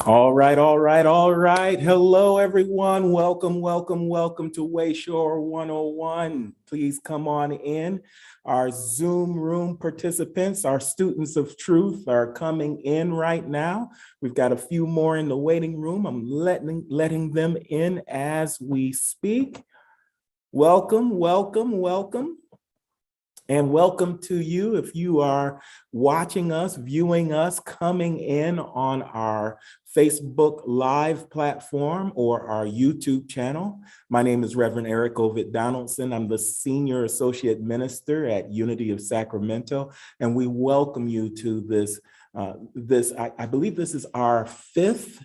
All right, all right, all right. Hello, everyone. Welcome to Wayshower 101. Please come on in. Our Zoom room participants, our students of truth are coming in right now. We've got a few more in the waiting room. I'm letting them in as we speak. Welcome. And welcome to you if you are watching us, viewing us, coming in on our Facebook Live platform or our YouTube channel. My name is Reverend Eric Ovid Donaldson. I'm the Senior Associate Minister at Unity of Sacramento, and we welcome you to this. I believe this is our fifth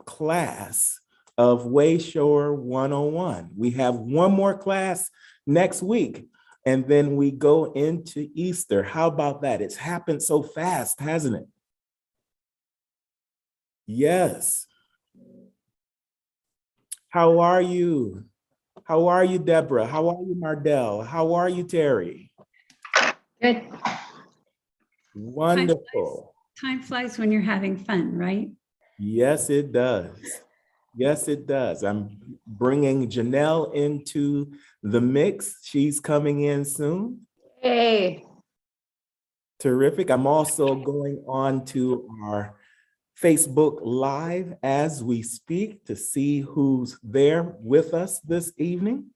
class of Wayshower 101. We have one more class next week, and then we go into Easter. How about that? It's happened so fast, hasn't it? Yes. How are you? How are you, Deborah? How are you, Mardell? How are you, Terry? Good. Wonderful. Time flies when you're having fun, right? Yes, it does. Yes, it does. I'm bringing Janelle into the mix. She's coming in soon. Hey. Terrific. I'm also going on to our Facebook Live as we speak to see who's there with us this evening.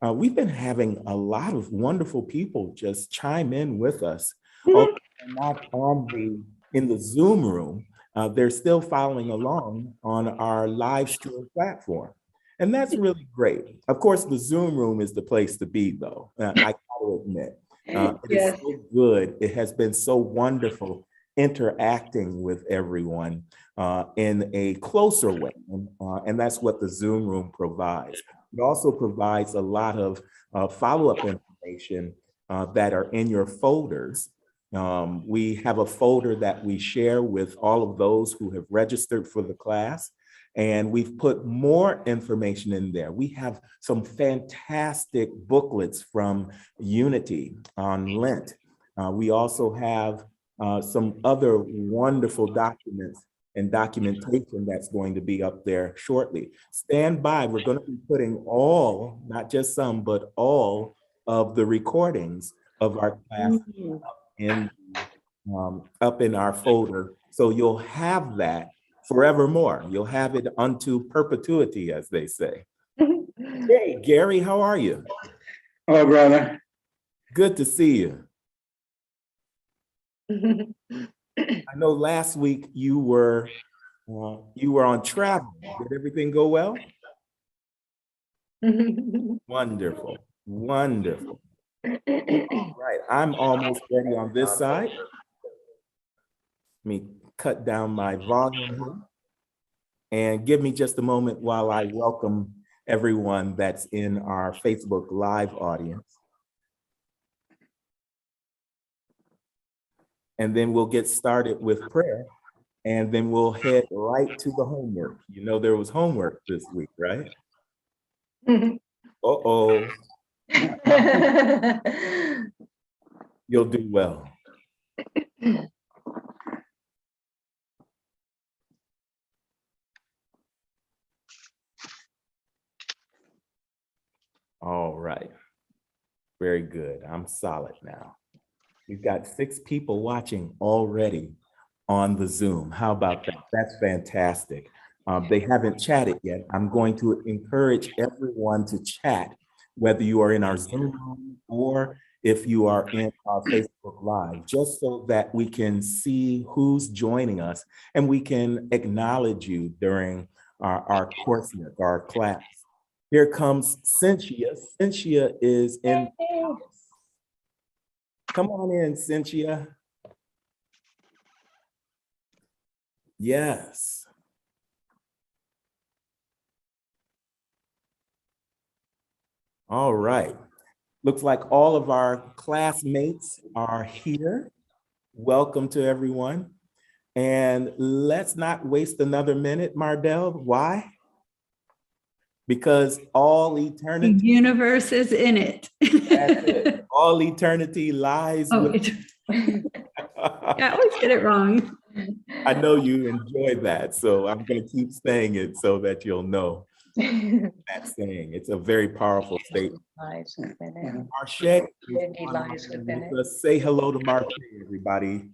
We've been having a lot of wonderful people just chime in with us. Although not in the Zoom room, they're still following along on our live stream platform. And that's really great. Of course, the Zoom room is the place to be, though. I gotta admit, it is so good. It has been so wonderful interacting with everyone in a closer way. And that's what the Zoom room provides. It also provides a lot of follow-up information that are in your folders. We have a folder that we share with all of those who have registered for the class, and we've put more information in there. We have some fantastic booklets from Unity on Lent. We also have some other wonderful documents and documentation that's going to be up there shortly. Stand by, we're going to be putting all, not just some, but all of the recordings of our class up in our folder. So you'll have that forevermore. You'll have it unto perpetuity, as they say. Hey, Gary, how are you? Hello, brother. Good to see you. I know last week you were on travel. Did everything go well? Wonderful. Right, I'm almost ready on this side. Let me cut down my volume here. And give me just a moment while I welcome everyone that's in our Facebook Live audience. And then we'll get started with prayer, and then we'll head right to the homework. You know, there was homework this week, right? Uh-oh. You'll do well. All right. Very good. I'm solid now. We've got 6 people watching already on the Zoom. How about that? That's fantastic. They haven't chatted yet. I'm going to encourage everyone to chat, whether you are in our Zoom room or if you are in our Facebook Live, just so that we can see who's joining us and we can acknowledge you during our coursework, our class. Here comes Cynthia. Cynthia is in. Come on in, Cynthia. Yes. All right. Looks like all of our classmates are here. Welcome to everyone. And let's not waste another minute, Mardell. Why? Because all eternity. The universe is in it. That's it. All eternity lies with. I always get it wrong. I know you enjoy that, so I'm going to keep saying it so that you'll know that saying. It's a very powerful statement. Lies within it. Marche is Divinity online lies within with us. Say hello to Marche, everybody.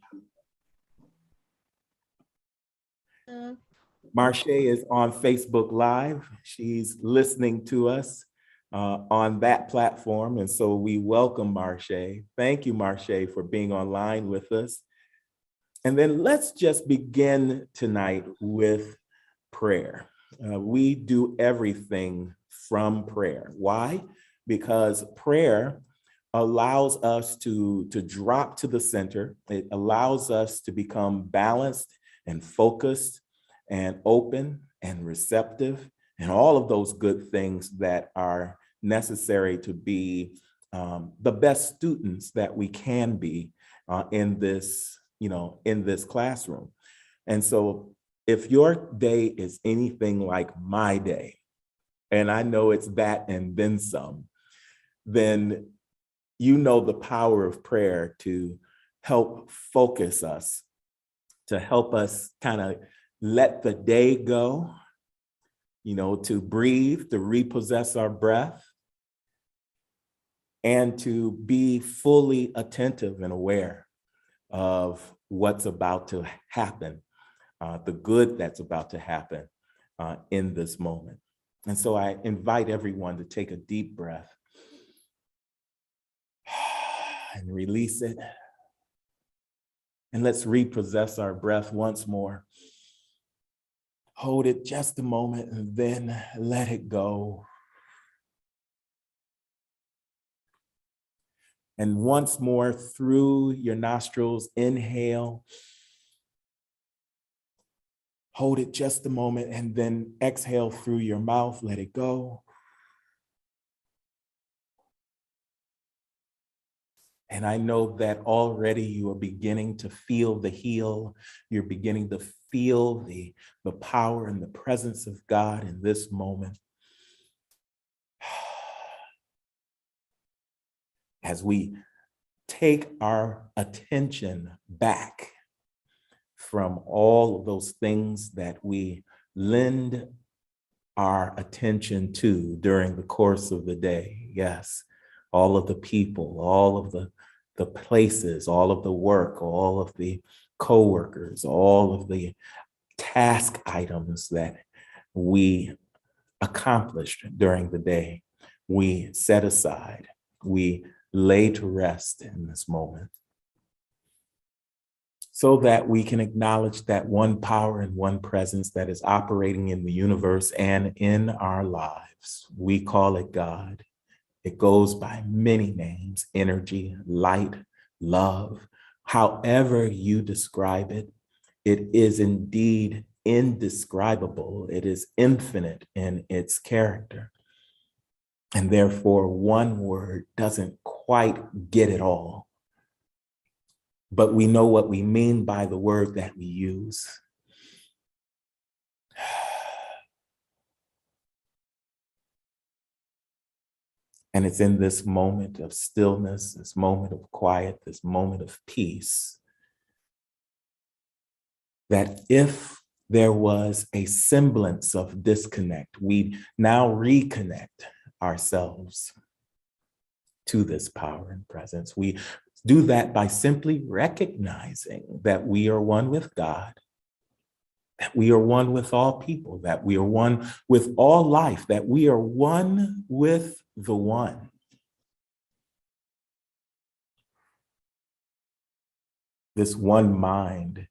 Marche is on Facebook Live. She's listening to us on that platform. And so we welcome Marche. Thank you, Marche, for being online with us. And then let's just begin tonight with prayer. We do everything from prayer. Why? Because prayer allows us to drop to the center. It allows us to become balanced and focused and open and receptive and all of those good things that are necessary to be the best students that we can be in this classroom. And so if your day is anything like my day, and I know it's that and then some, then you know the power of prayer to help focus us, to help us kind of let the day go, to breathe, to repossess our breath, and to be fully attentive and aware of what's about to happen, the good that's about to happen in this moment. And so I invite everyone to take a deep breath and release it. And let's repossess our breath once more. Hold it just a moment and then let it go. And once more through your nostrils, inhale. Hold it just a moment and then exhale through your mouth, let it go. And I know that already you are beginning to feel the heal. You're beginning to feel the power and the presence of God in this moment. As we take our attention back from all of those things that we lend our attention to during the course of the day. Yes, all of the people, all of the places, all of the work, all of the coworkers, all of the task items that we accomplished during the day, we set aside, we lay to rest in this moment so that we can acknowledge that one power and one presence that is operating in the universe and in our lives. We call it God. It goes by many names: energy, light, love. However you describe it, it is indeed indescribable. It is infinite in its character. And therefore, one word doesn't quite get it all. But we know what we mean by the word that we use. And it's in this moment of stillness, this moment of quiet, this moment of peace, that if there was a semblance of disconnect, we now reconnect ourselves to this power and presence. We do that by simply recognizing that we are one with God, that we are one with all people, that we are one with all life, that we are one with the one. This one mind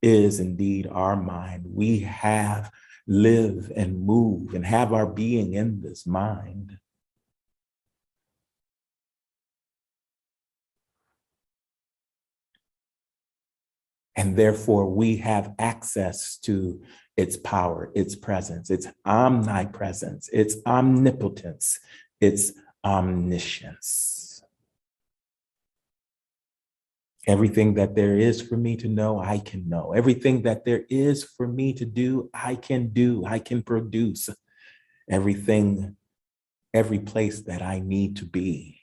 is indeed our mind. We live and move and have our being in this mind. And therefore, we have access to its power, its presence, its omnipresence, its omnipotence, its omniscience. Everything that there is for me to know, I can know. Everything that there is for me to do, I can do. I can produce everything, every place that I need to be,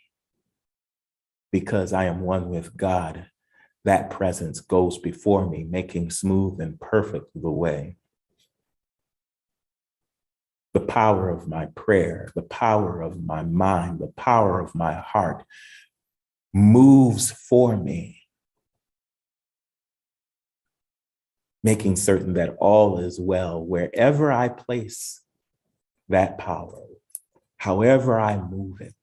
because I am one with God, That presence goes before me, making smooth and perfect the way. The power of my prayer, the power of my mind, the power of my heart moves for me, making certain that all is well wherever I place that power, however I move it,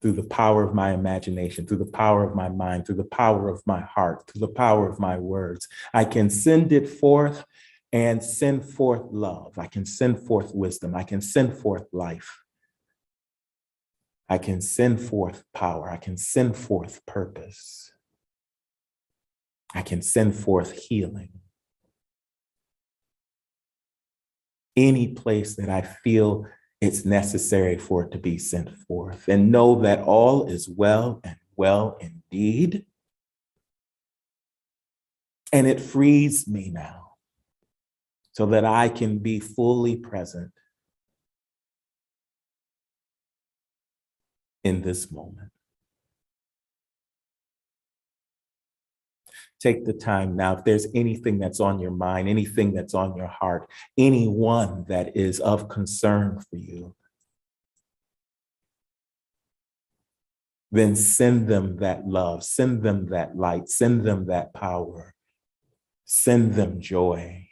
through the power of my imagination, through the power of my mind, through the power of my heart, through the power of my words. I can send it forth and send forth love. I can send forth wisdom. I can send forth life. I can send forth power. I can send forth purpose. I can send forth healing. Any place that I feel it's necessary for it to be sent forth, and know that all is well and well indeed. And it frees me now so that I can be fully present in this moment. Take the time now. If there's anything that's on your mind, anything that's on your heart, anyone that is of concern for you, then send them that love, send them that light, send them that power, send them joy.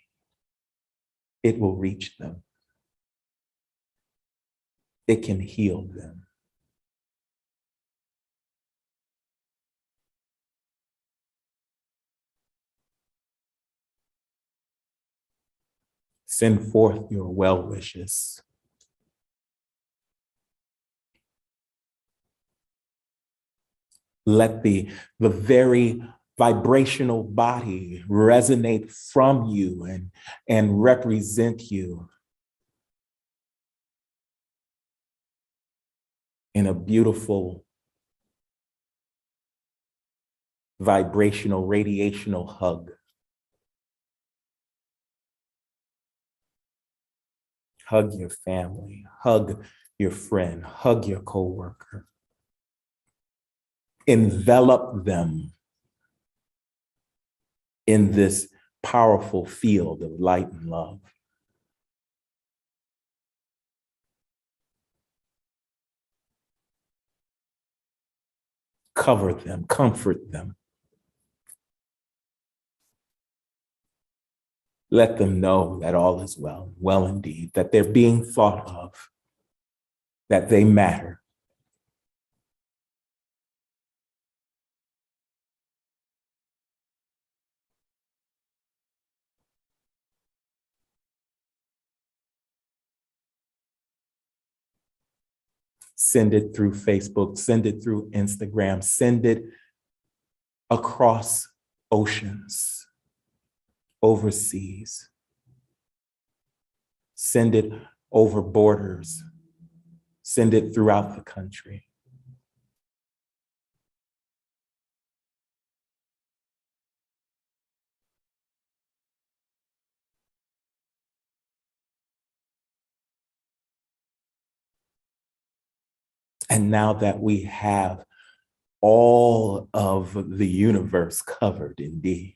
It will reach them. It can heal them. Send forth your well wishes. Let the very vibrational body resonate from you and represent you in a beautiful vibrational, radiational hug. Hug your family, hug your friend, hug your coworker. Envelop them in this powerful field of light and love. Cover them, comfort them. Let them know that all is well, well indeed, that they're being thought of, that they matter. Send it through Facebook, send it through Instagram, send it across oceans, overseas. Send it over borders. Send it throughout the country. And now that we have all of the universe covered indeed,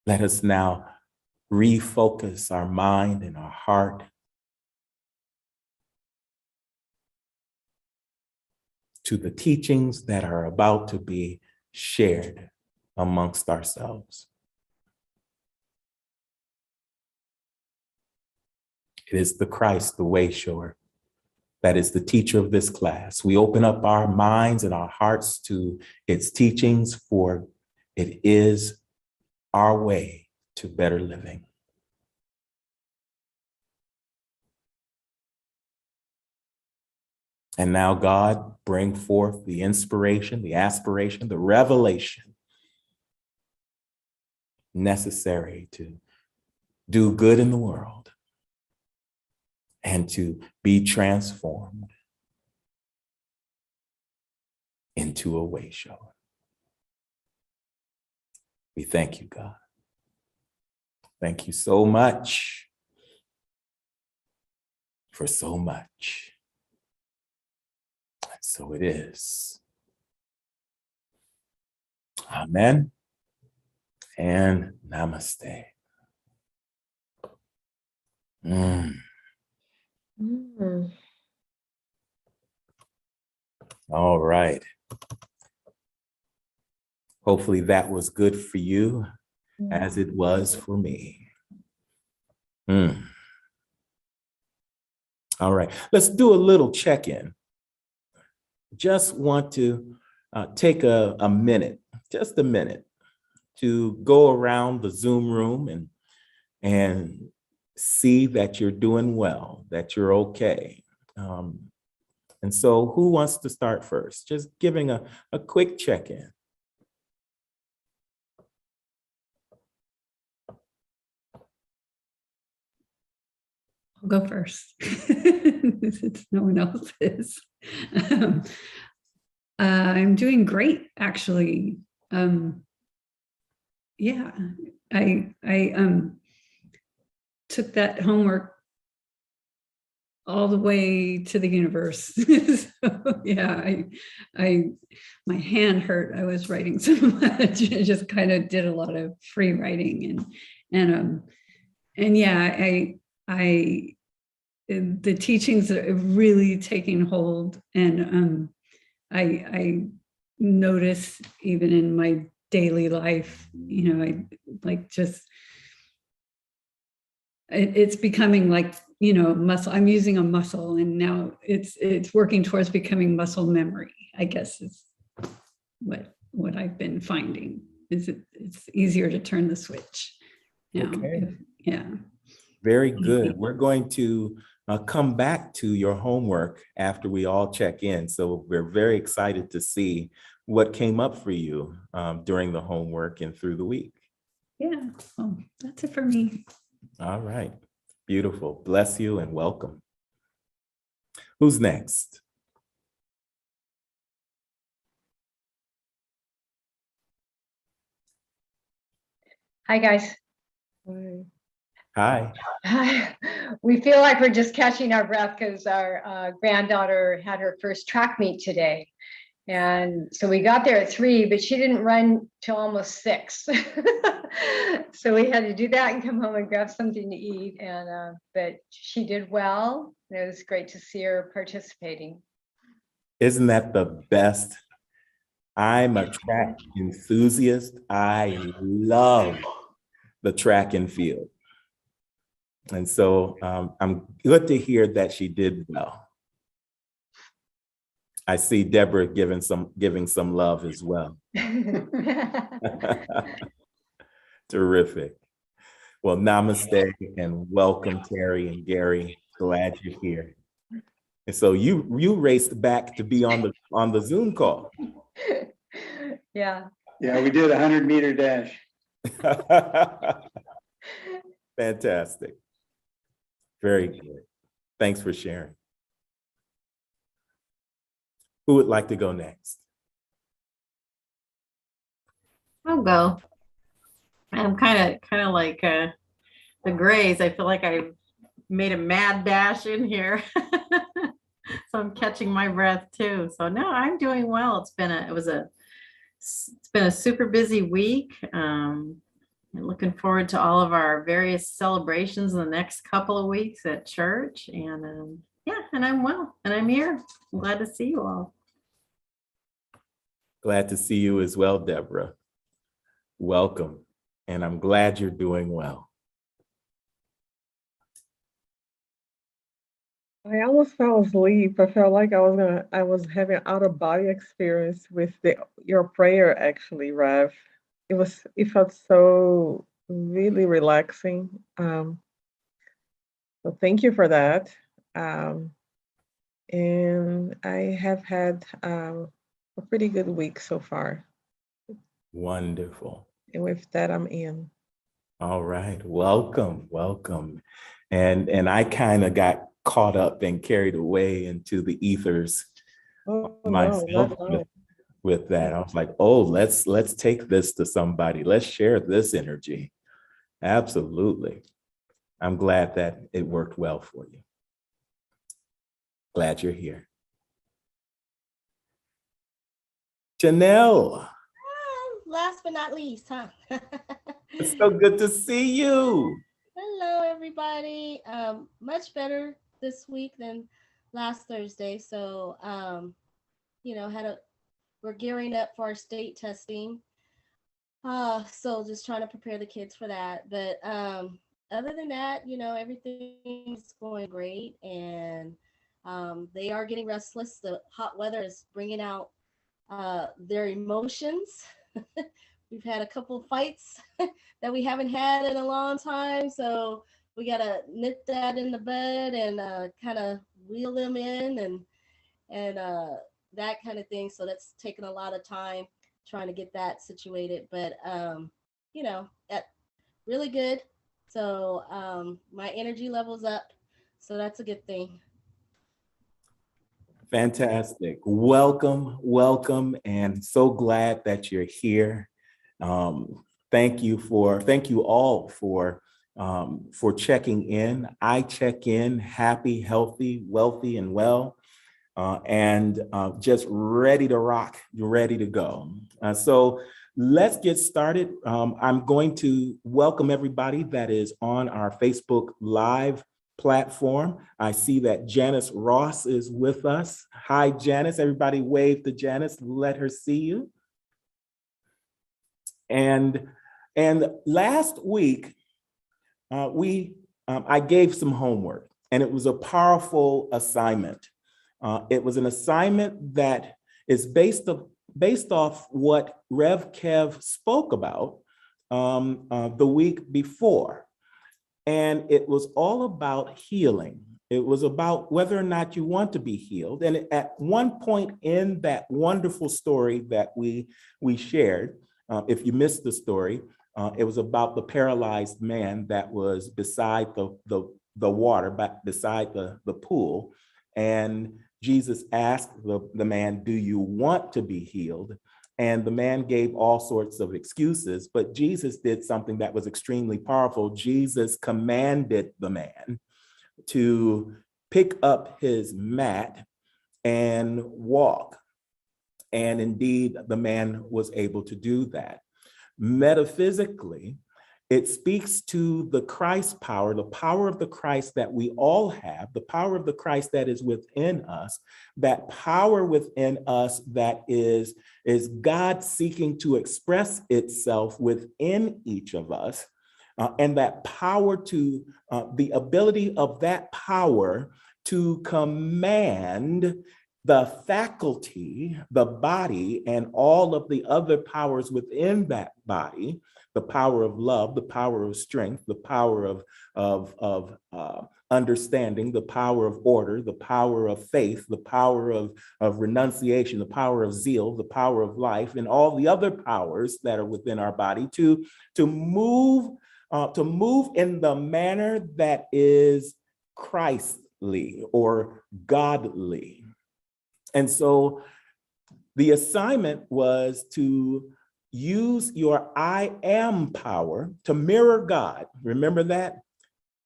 let us now refocus our mind and our heart to the teachings that are about to be shared amongst ourselves. It is the Christ, the Wayshower, that is the teacher of this class. We open up our minds and our hearts to its teachings, for it is our way to better living. And now, God, bring forth the inspiration, the aspiration, the revelation necessary to do good in the world and to be transformed into a Wayshower. We thank you, God. Thank you so much. for so much. So it is. Amen and namaste. All right. Hopefully that was good for you as it was for me. All right, let's do a little check-in. Just want to take a minute, just a minute, to go around the Zoom room and see that you're doing well, that you're okay. And so who wants to start first? Just giving a quick check-in. I'll go first. Since no one else is. I'm doing great, actually. Yeah, I took that homework all the way to the universe. So yeah, my hand hurt. I was writing so much. I just kind of did a lot of free writing and yeah, the teachings are really taking hold, and I notice even in my daily life, I like just it's becoming like, muscle. I'm using a muscle, and now it's working towards becoming muscle memory, I guess is what I've been finding. Is it's easier to turn the switch now. Okay. Yeah. Very good. We're going to come back to your homework after we all check in. So we're very excited to see what came up for you during the homework and through the week. Yeah, well, that's it for me. All right. Beautiful. Bless you and welcome. Who's next? Hi, guys. Hi. Hi. We feel like we're just catching our breath because our granddaughter had her first track meet today. And so we got there at 3, but she didn't run till almost 6. So we had to do that and come home and grab something to eat. And but she did well. And it was great to see her participating. Isn't that the best? I'm a track enthusiast. I love the track and field. And so I'm good to hear that she did well. I see Deborah giving some love as well. Terrific. Well, namaste and welcome, Terry and Gary. Glad you're here. And so you raced back to be on the Zoom call. Yeah. Yeah, we did a 100-meter dash. Fantastic. Very good. Thanks for sharing. Who would like to go next? I'll go. I'm kind of like the Grays. I feel like I made a mad dash in here. So I'm catching my breath too. So no, I'm doing well. It's been a super busy week. I'm looking forward to all of our various celebrations in the next couple of weeks at church. And yeah, and I'm well, and I'm here. I'm glad to see you all. Glad to see you as well, Deborah. Welcome. And I'm glad you're doing well. I almost fell asleep. I felt like I was having an out-of-body experience with your prayer, actually, Rev. It felt so really relaxing. So thank you for that. And I have had a pretty good week so far. Wonderful. And with that, I'm in. All right. Welcome. And I kind of got caught up and carried away into the ethers myself with that. I was like, oh, let's take this to somebody. Let's share this energy. Absolutely. I'm glad that it worked well for you. Glad you're here. Janelle, Last but not least, huh? it's so good to see you. Hello, everybody. Much better this week than last Thursday. So, you know, we're gearing up for our state testing. So just trying to prepare the kids for that. But other than that, you know, everything's going great, and they are getting restless. The hot weather is bringing out their emotions. We've had a couple fights that we haven't had in a long time, so we gotta nip that in the bud and kind of wheel them in and that kind of thing. So that's taken a lot of time trying to get that situated, but you know, that really good. So my energy level's up, so that's a good thing. Fantastic. Welcome, welcome, and so glad that you're here. Thank you all for checking in. I check in happy, healthy, wealthy, and well, and just ready to rock, ready to go. So let's get started. I'm going to welcome everybody that is on our Facebook Live platform. I see that Janice Ross is with us. Hi, Janice. Everybody wave to Janice. Let her see you. And last week, I gave some homework, and it was a powerful assignment. It was an assignment that is based off what Rev Kev spoke about the week before. And it was all about healing. It was about whether or not you want to be healed. And at one point in that wonderful story that we shared, if you missed the story, it was about the paralyzed man that was beside the water, beside the pool. And Jesus asked the man, "Do you want to be healed?" And the man gave all sorts of excuses, but Jesus did something that was extremely powerful. Jesus commanded the man to pick up his mat and walk. And indeed, the man was able to do that. Metaphysically, it speaks to the Christ power, the power of the Christ that we all have, the power of the Christ that is within us, that power within us that is God seeking to express itself within each of us, and that power to, the ability of that power to command the faculty, the body, and all of the other powers within that body, the power of love, the power of strength, the power of understanding, the power of order, the power of faith, the power of renunciation, the power of zeal, the power of life, and all the other powers that are within our body to move in the manner that is Christly or godly. And so the assignment was to use your I am power to mirror God. Remember that?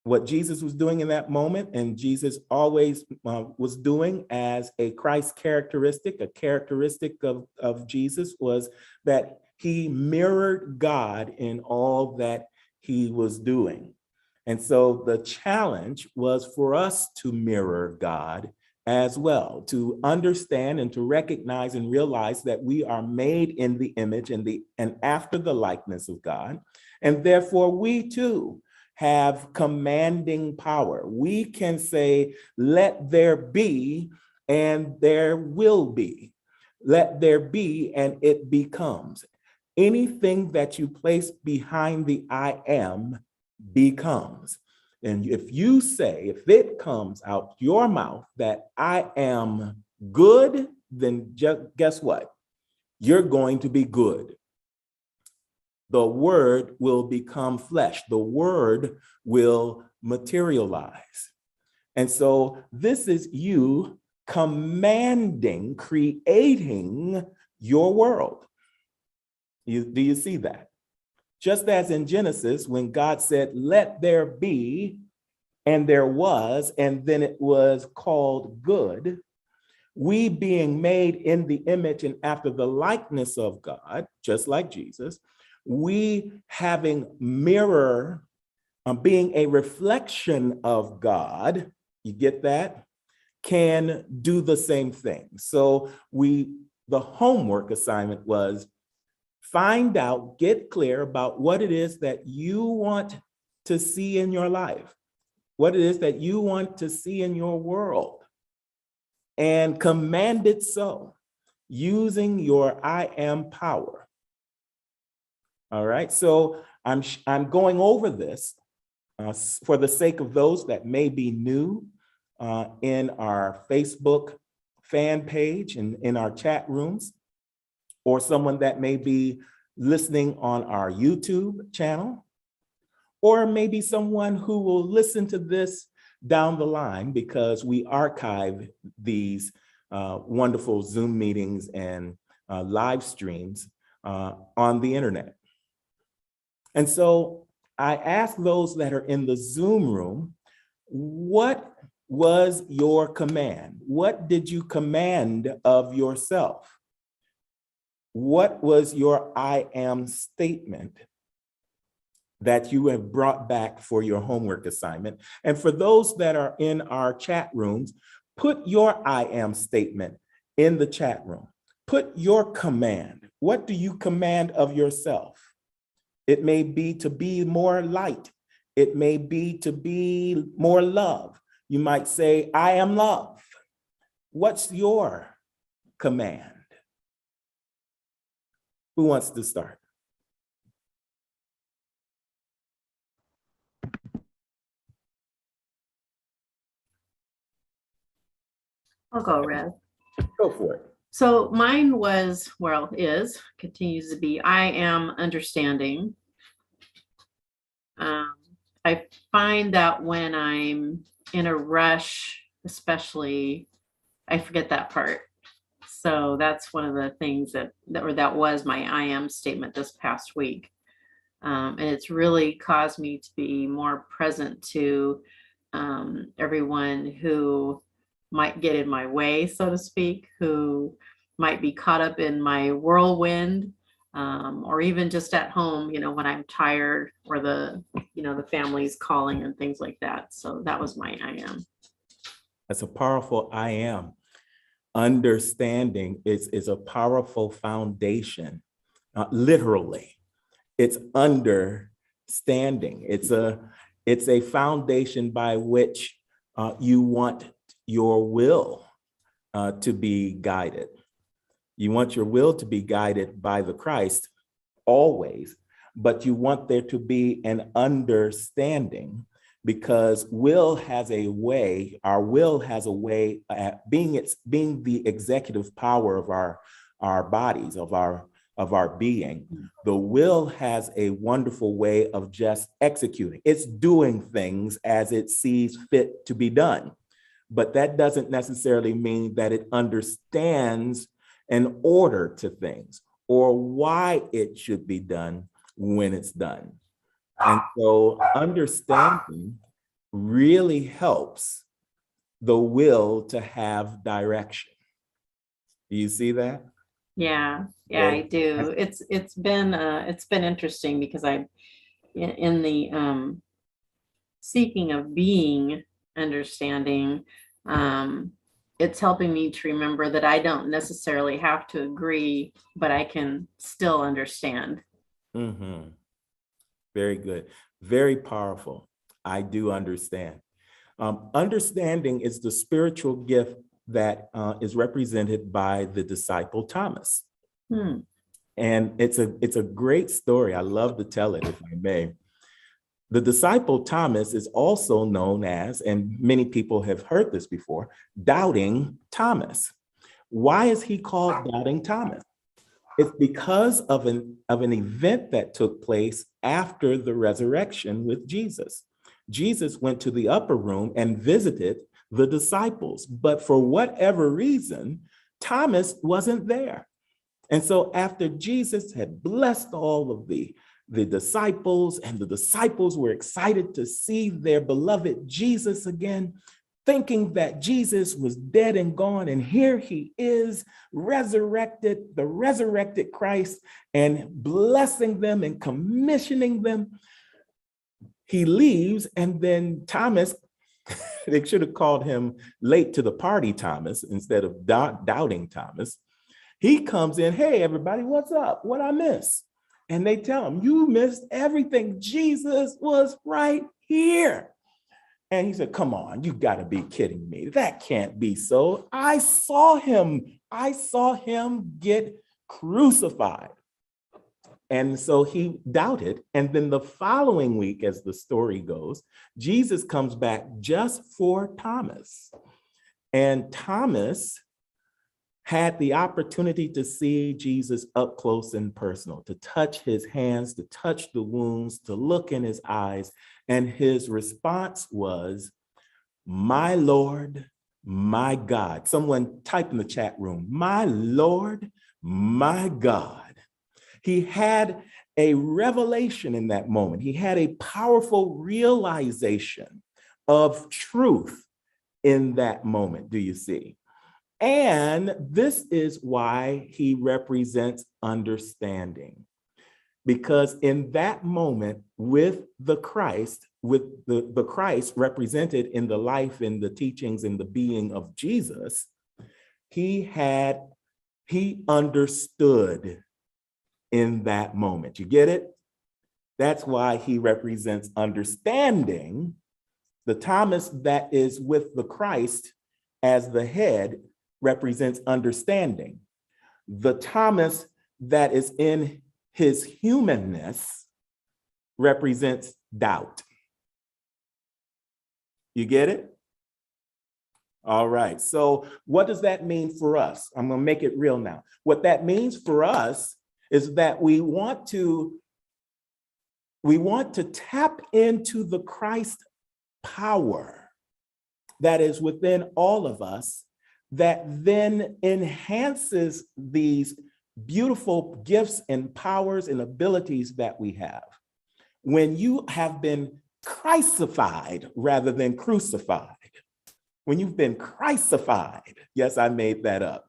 What Jesus was doing in that moment, and Jesus always was doing as a Christ characteristic, a characteristic of Jesus was that he mirrored God in all that he was doing. And so the challenge was for us to mirror God as well, to understand and to recognize and realize that we are made in the image and after the likeness of God. And therefore we too have commanding power. We can say, let there be, and there will be. Let there be, and it becomes. Anything that you place behind the I am becomes. And if you say, if it comes out your mouth that I am good, then guess what? You're going to be good. The word will become flesh. The word will materialize. And so this is you commanding, creating your world. Do you see that? Just as in Genesis, when God said, let there be, and there was, and then it was called good. We being made in the image and after the likeness of God, just like Jesus, we having mirror, being a reflection of God, you get that, can do the same thing. So the homework assignment was find out, get clear about what it is that you want to see in your life, what it is that you want to see in your world, and command it so using your I am power. All right, so I'm going over this for the sake of those that may be new in our Facebook fan page and in our chat rooms, or someone that may be listening on our YouTube channel, or maybe someone who will listen to this down the line because we archive these wonderful Zoom meetings and live streams on the internet. And so I ask those that are in the Zoom room, what was your command? What did you command of yourself? What was your I am statement that you have brought back for your homework assignment? And for those that are in our chat rooms, put your I am statement in the chat room. Put your command. What do you command of yourself? It may be to be more light. It may be to be more love. You might say, I am love. What's your command? Who wants to start? I'll go, Rev. Go for it. So mine was, well, continues to be, I am understanding. I find that when I'm in a rush, especially, I forget that part. So that's one of the things that was my I am statement this past week. And it's really caused me to be more present to everyone who might get in my way, so to speak, who might be caught up in my whirlwind, or even just at home, when I'm tired or the family's calling and things like that. So that was my I am. That's a powerful I am. Understanding is a powerful foundation, literally. It's understanding. It's a foundation by which you want your will to be guided. You want your will to be guided by the Christ always, but you want there to be an understanding, because our will has a way at being the executive power of our bodies, of our being. The will has a wonderful way of just executing. It's doing things as it sees fit to be done. But that doesn't necessarily mean that it understands an order to things or why it should be done when it's done. And so understanding really helps the will to have direction. Do you see that? Yeah, I do. It's been interesting because I'm in the seeking of being understanding. It's helping me to remember that I don't necessarily have to agree, but I can still understand. Mm-hmm. Very good. Very powerful. I do understand. Understanding is the spiritual gift that is represented by the disciple Thomas. And it's a great story. I love to tell it, if I may. The disciple Thomas is also known as, and many people have heard this before, Doubting Thomas. Why is he called Doubting Thomas? It's because of an event that took place after the resurrection with Jesus. Jesus went to the upper room and visited the disciples, but for whatever reason, Thomas wasn't there. And so after Jesus had blessed all of the the disciples, and the disciples were excited to see their beloved Jesus again, thinking that Jesus was dead and gone. And here he is, resurrected, the resurrected Christ, and blessing them and commissioning them. He leaves, and then Thomas, they should have called him late to the party Thomas instead of doubting Thomas. He comes in, hey, everybody, what's up? What I miss? And they tell him, you missed everything. Jesus was right here. And he said, come on, you got to be kidding me. That can't be so. I saw him get crucified. And so he doubted. And then the following week, as the story goes, Jesus comes back just for Thomas. And Thomas had the opportunity to see Jesus up close and personal, to touch his hands, to touch the wounds, to look in his eyes. And his response was, my Lord, my God. Someone type in the chat room, my Lord, my God. He had a revelation in that moment. He had a powerful realization of truth in that moment, do you see? And this is why he represents understanding. Because in that moment with the Christ, with the Christ represented in the life and the teachings and the being of Jesus, he understood in that moment. You get it? That's why he represents understanding. The Thomas that is with the Christ as the head represents understanding. The Thomas that is in his humanness represents doubt. You get it? All right. So what does that mean for us? I'm going to make it real now. What that means for us is that we want to tap into the Christ power that is within all of us, that then enhances these beautiful gifts and powers and abilities that we have. When you have been Christified rather than crucified, when you've been Christified, yes, I made that up.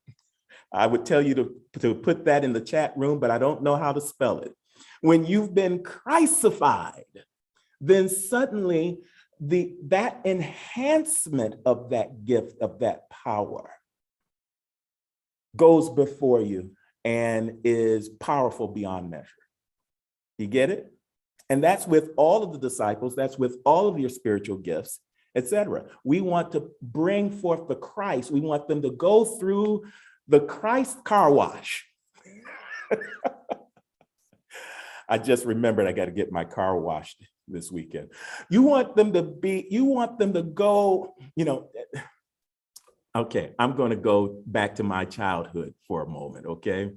I would tell you to put that in the chat room, but I don't know how to spell it. When you've been Christified, then suddenly that enhancement of that gift, of that power, goes before you and is powerful beyond measure. You get it? And that's with all of the disciples, that's with all of your spiritual gifts, etc. We want to bring forth the Christ. We want them to go through the Christ car wash. I just remembered I got to get my car washed this weekend. You want them to go, okay, I'm going to go back to my childhood for a moment, okay?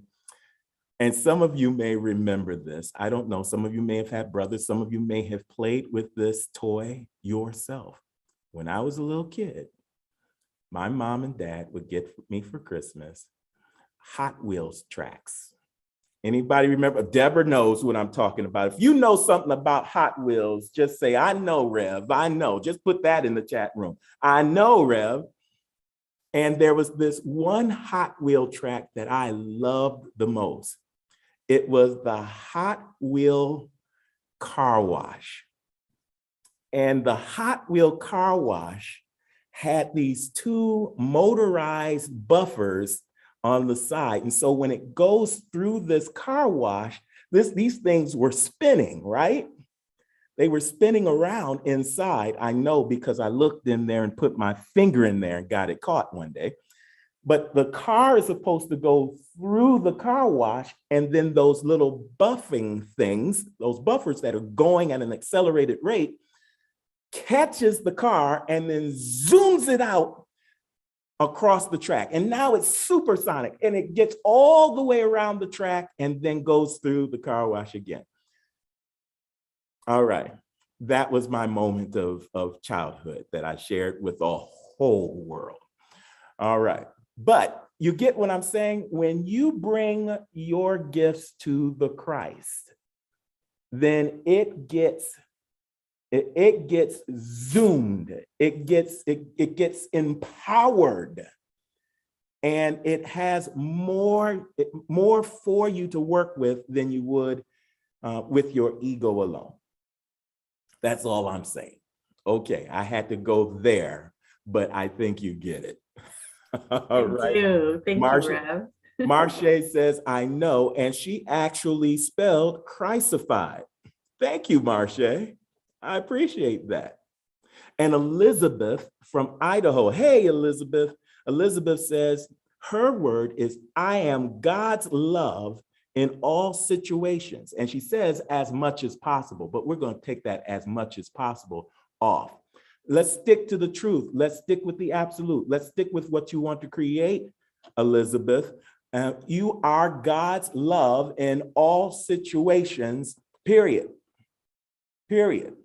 And some of you may remember this. I don't know. Some of you may have had brothers. Some of you may have played with this toy yourself. When I was a little kid, my mom and dad would get me for Christmas Hot Wheels tracks. Anybody remember? Deborah knows what I'm talking about. If you know something about Hot Wheels, just say, I know, Rev, I know. Just put that in the chat room. I know, Rev. And there was this one Hot Wheel track that I loved the most. It was the Hot Wheel car wash. And the Hot Wheel car wash had these two motorized buffers on the side. And so when it goes through this car wash, these things were spinning, right? They were spinning around inside. I know because I looked in there and put my finger in there and got it caught one day. But the car is supposed to go through the car wash, and then those little buffing things, those buffers that are going at an accelerated rate, catches the car and then zooms it out across the track. And now it's supersonic, and it gets all the way around the track and then goes through the car wash again. All right, that was my moment of childhood that I shared with the whole world. All right, but you get what I'm saying? When you bring your gifts to the Christ, then it gets zoomed, it gets empowered, and it has more for you to work with than you would with your ego alone. That's all I'm saying. Okay, I had to go there, but I think you get it. All right. Thank you, Marcia, Rev. Marche says, I know, and she actually spelled crucified. Thank you, Marche. I appreciate that. And Elizabeth from Idaho. Hey, Elizabeth. Elizabeth says, her word is, I am God's love in all situations. And she says, as much as possible, but we're going to take that as much as possible off. Let's stick to the truth. Let's stick with the absolute. Let's stick with what you want to create, Elizabeth. You are God's love in all situations, period. Period.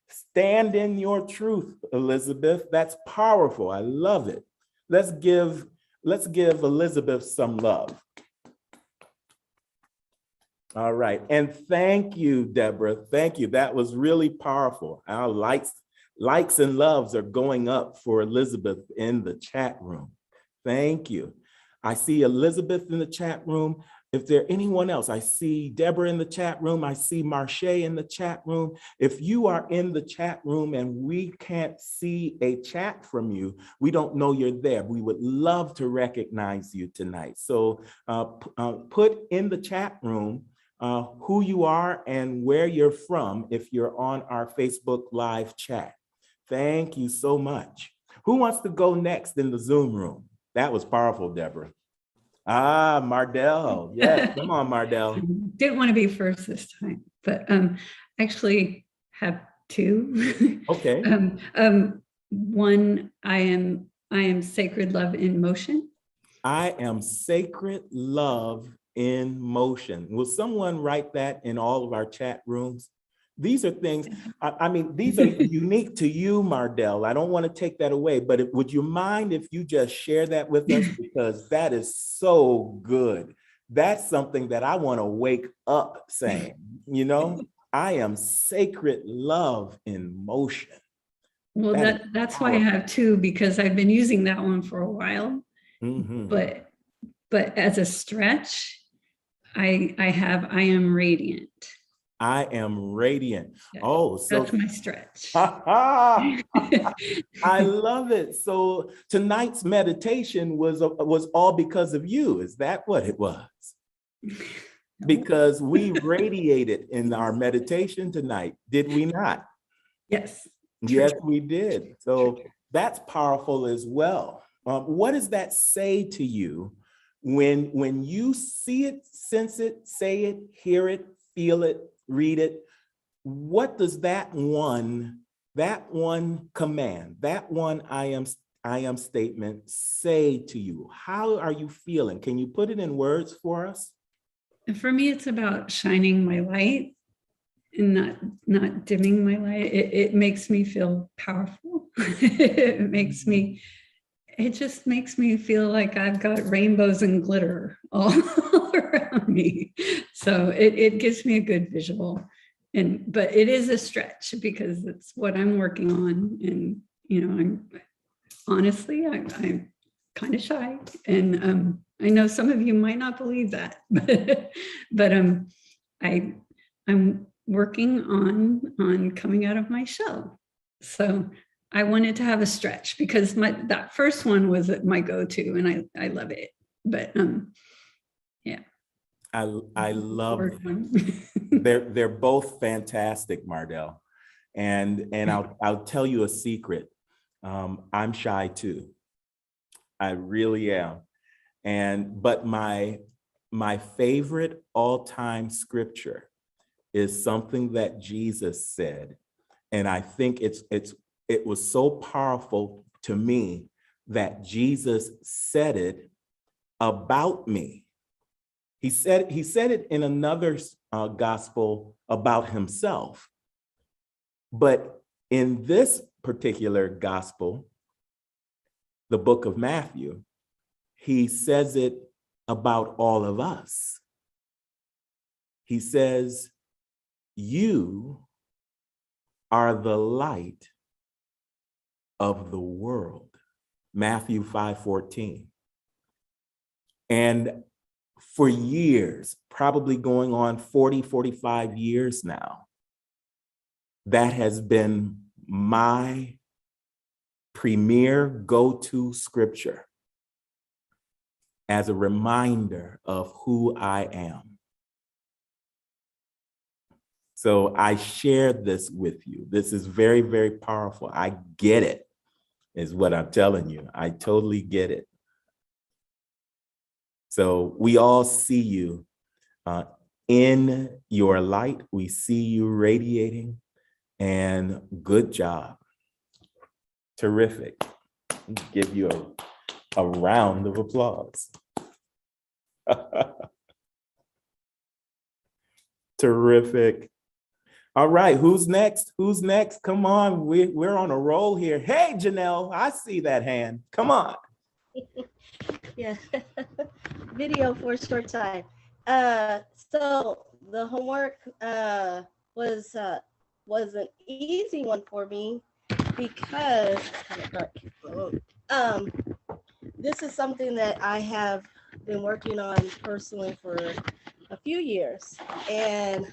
Stand in your truth, Elizabeth. That's powerful. I love it. Let's give Elizabeth some love. All right. And thank you, Deborah. Thank you. That was really powerful. Our likes and loves are going up for Elizabeth in the chat room. Thank you. I see Elizabeth in the chat room. If there anyone else, I see Deborah in the chat room. I see Marche in the chat room. If you are in the chat room and we can't see a chat from you, we don't know you're there. We would love to recognize you tonight. So put in the chat room who you are and where you're from if you're on our Facebook Live chat. Thank you so much. Who wants to go next in the Zoom room? That was powerful, Deborah. Ah, Mardell. Yes, come on, Mardell. Didn't want to be first this time, but actually have two. Okay. One, I am sacred love in motion. I am sacred love in motion. Will someone write that in all of our chat rooms? These are things, I mean, these are unique to you, Mardell. I don't want to take that away, but would you mind if you just share that with us? Because that is so good. That's something that I want to wake up saying, you know, I am sacred love in motion. Well, that's why I have two, because I've been using that one for a while, but as a stretch, I am radiant. I am radiant. Yeah, oh, so that's my stretch. I love it. So tonight's meditation was all because of you. Is that what it was? Because we radiated in our meditation tonight, did we not? Yes. Yes, we did. So that's powerful as well. What does that say to you when you see it, sense it, say it, hear it, feel it, read it? What does that one command, that one I am statement say to you? How are you feeling? Can you put it in words for us? For me, it's about shining my light and not dimming my light. It makes me feel powerful. It just makes me feel like I've got rainbows and glitter all around me. So it gives me a good visual. But it is a stretch because it's what I'm working on. And, you know, I'm kind of shy. And I know some of you might not believe that, but I'm working on coming out of my shell. So I wanted to have a stretch because that first one was my go-to, and I love it. But yeah, I love them. They're both fantastic, Mardell. And I'll tell you a secret. I'm shy too. I really am. But my favorite all-time scripture is something that Jesus said, and I think it was so powerful to me that Jesus said it about me. He said it in another gospel about himself. But in this particular gospel, the book of Matthew, he says it about all of us. He says, you are the light of the world. Matthew 5:14. And for years, probably going on 40, 45 years now, that has been my premier go-to scripture as a reminder of who I am. So I share this with you. This is very, very powerful. I get it, is what I'm telling you. I totally get it. So we all see you in your light. We see you radiating, and good job. Terrific. Give you a round of applause. Terrific. All right, who's next? Who's next? Come on, we're on a roll here. Hey, Janelle, I see that hand. Come on. Yeah. Video for a short time. So the homework was an easy one for me because this is something that I have been working on personally for a few years, and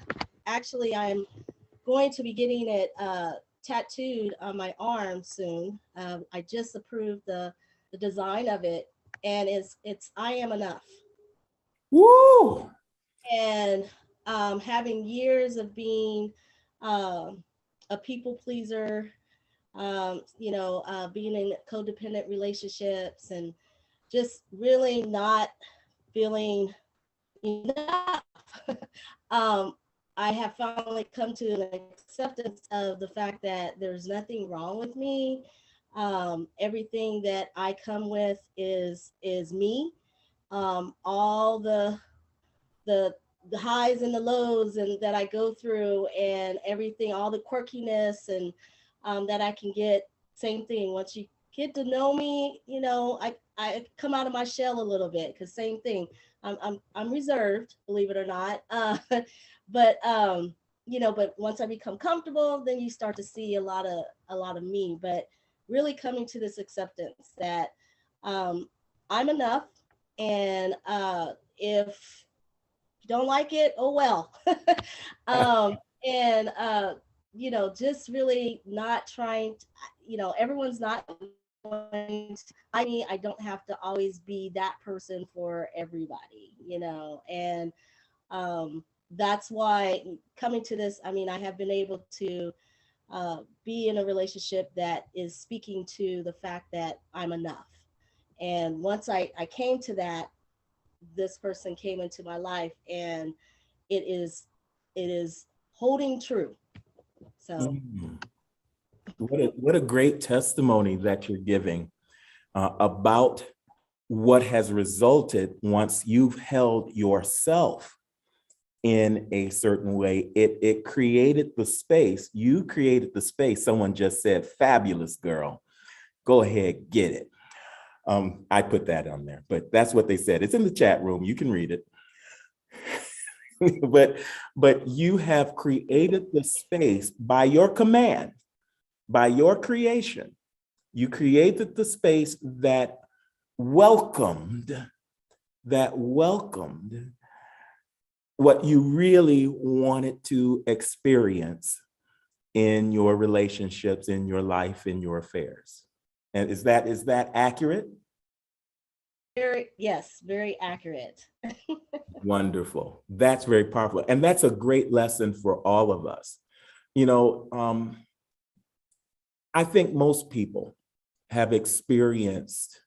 actually I'm going to be getting it tattooed on my arm soon. I just approved the design of it, and it's I am enough. Woo! And having years of being a people pleaser, being in codependent relationships and just really not feeling enough. I have finally come to an acceptance of the fact that there's nothing wrong with me. Everything that I come with is me. All the highs and the lows and that I go through and everything, all the quirkiness and that I can get. Same thing. Once you get to know me, I come out of my shell a little bit because same thing. I'm reserved, believe it or not. But once I become comfortable, then you start to see a lot of me. But really coming to this acceptance that I'm enough, and if you don't like it, oh well. Just really not trying to, everyone's not going to, I don't have to always be that person for everybody, and that's why coming to this, I have been able to be in a relationship that is speaking to the fact that I'm enough. And once I came to that, this person came into my life, and it is holding true. So What a great testimony that you're giving about what has resulted once you've held yourself in a certain way. It created the space. You created the space. Someone just said, fabulous girl. Go ahead, get it. I put that on there, but that's what they said. It's in the chat room. You can read it. but you have created the space by your command, by your creation. You created the space that welcomed what you really wanted to experience in your relationships, in your life, in your affairs. And is that accurate? Yes, very accurate. Wonderful. That's very powerful. And that's a great lesson for all of us. I think most people have experienced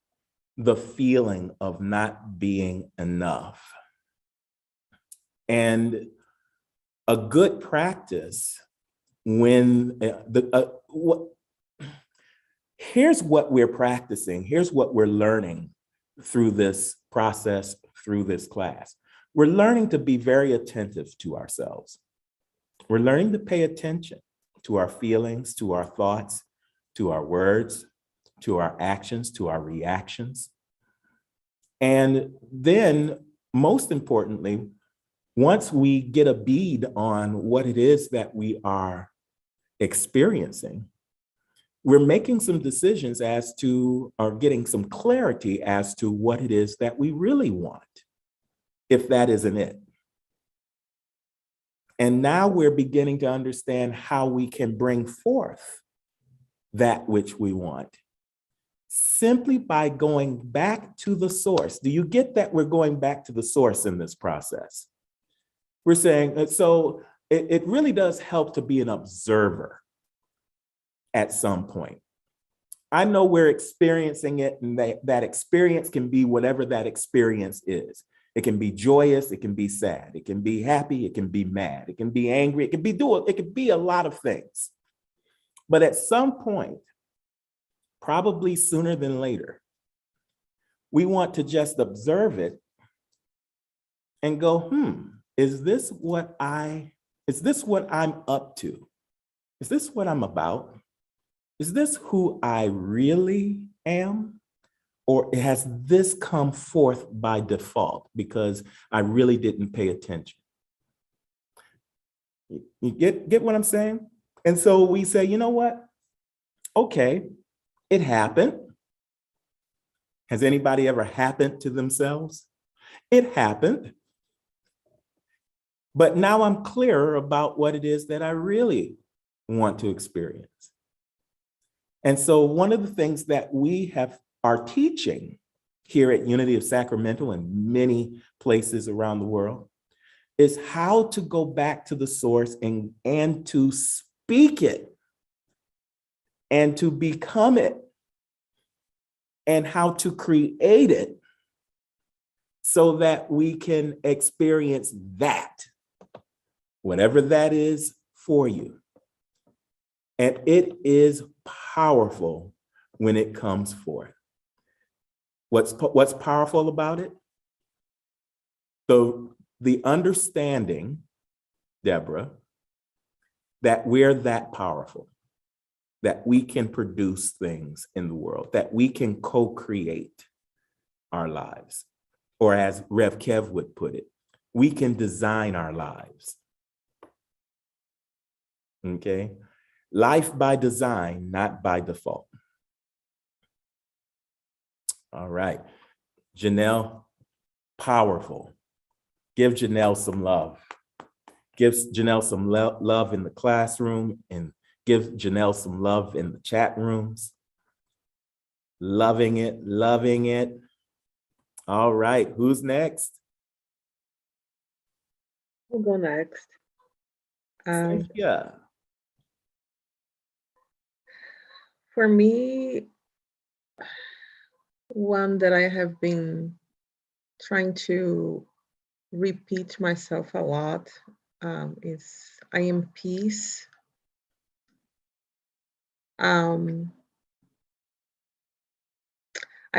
the feeling of not being enough. And a good practice here's what we're practicing, here's what we're learning through this process, through this class. We're learning to be very attentive to ourselves. We're learning to pay attention to our feelings, to our thoughts, to our words, to our actions, to our reactions. And then, most importantly, Once we get a bead on what it is that we are experiencing, we're making some decisions as to, or getting some clarity as to what it is that we really want, if that isn't it. And now we're beginning to understand how we can bring forth that which we want simply by going back to the source. Do you get that we're going back to the source in this process? We're saying, so it really does help to be an observer at some point. I know we're experiencing it, and that experience can be whatever that experience is. It can be joyous, it can be sad, it can be happy, it can be mad, it can be angry, it can be a lot of things. But at some point, probably sooner than later, we want to just observe it and go, is this what I'm up to? Is this what I'm about? Is this who I really am? Or has this come forth by default because I really didn't pay attention? You get what I'm saying? And so we say, you know what? Okay, it happened. Has anybody ever happened to themselves? It happened. But now I'm clearer about what it is that I really want to experience. And so one of the things that we are teaching here at Unity of Sacramento and many places around the world is how to go back to the source and to speak it and to become it and how to create it so that we can experience that, whatever that is for you. And it is powerful when it comes forth. What's powerful about it? The understanding, Deborah, that we're that powerful, that we can produce things in the world, that we can co-create our lives. Or as Rev Kev would put it, we can design our lives. Okay? Life by design, not by default. All right. Janelle, powerful. Give Janelle some love. Give Janelle some love in the classroom and give Janelle some love in the chat rooms. Loving it, loving it. All right, who's next? I'll go next. Yeah. For me, one that I have been trying to repeat myself a lot is I am peace. I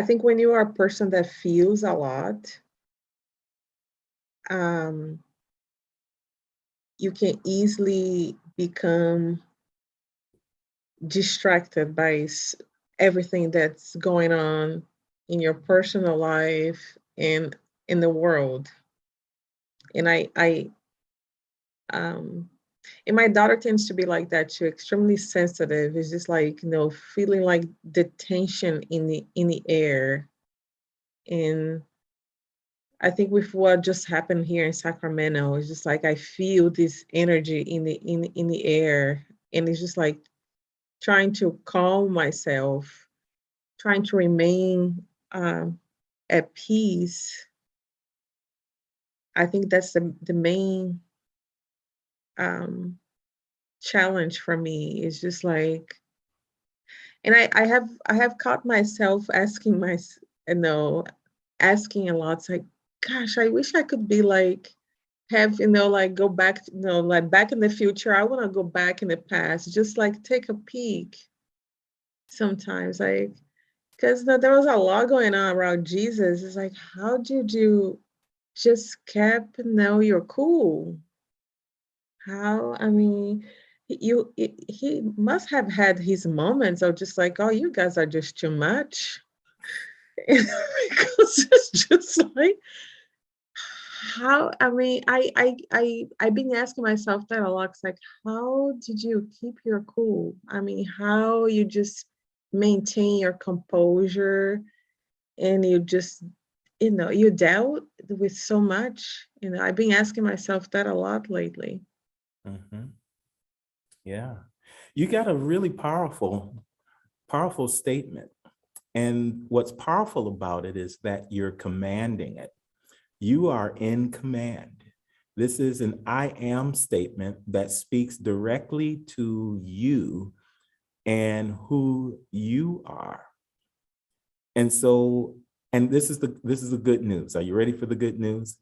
think when you are a person that feels a lot, you can easily become distracted by everything that's going on in your personal life and in the world. And and my daughter tends to be like that too, extremely sensitive. It's just like, feeling like the tension in the air. And I think with what just happened here in Sacramento, it's just like I feel this energy in the air, and it's just like trying to calm myself, trying to remain at peace. I think that's the main challenge for me. Is just like, and I have caught myself asking asking a lot. It's like, gosh, I wish I could be like, like go back, like back in the future. I want to go back in the past, just like take a peek sometimes, like, because there was a lot going on around Jesus. It's like, how did you just kept, you're cool? How, I mean, he must have had his moments of just like, oh, you guys are just too much. Because it's just like, how, I mean, I've been asking myself that a lot. It's like, how did you keep your cool? I mean, how you just maintain your composure and you just, you dealt with so much. I've been asking myself that a lot lately. Mhm. Yeah. You got a really powerful statement. And what's powerful about it is that you're commanding it. You are in command. This is an I am statement that speaks directly to you and who you are. And so, and this is the good news. Are you ready for the good news?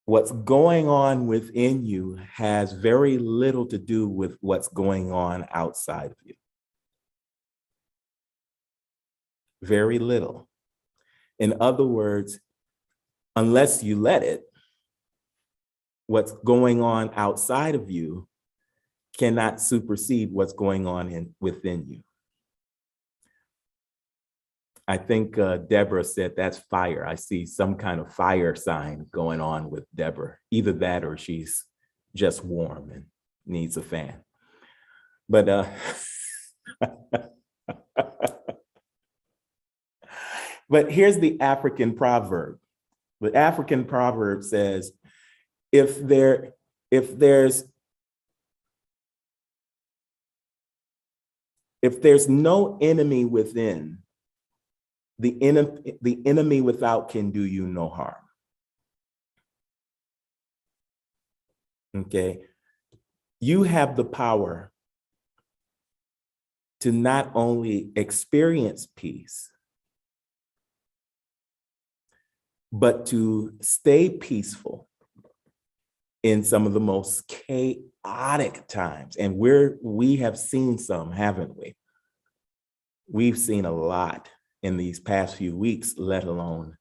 What's going on within you has very little to do with what's going on outside of you. Very little. In other words, unless you let it, what's going on outside of you cannot supersede what's going on within you. I think Deborah said that's fire. I see some kind of fire sign going on with Deborah. Either that or she's just warm and needs a fan. But but here's the African proverb. The African proverb says, if there's no enemy within, the enemy without can do you no harm. Okay. You have the power to not only experience peace, but to stay peaceful in some of the most chaotic times. And we have seen some, haven't we? We've seen a lot in these past few weeks, let alone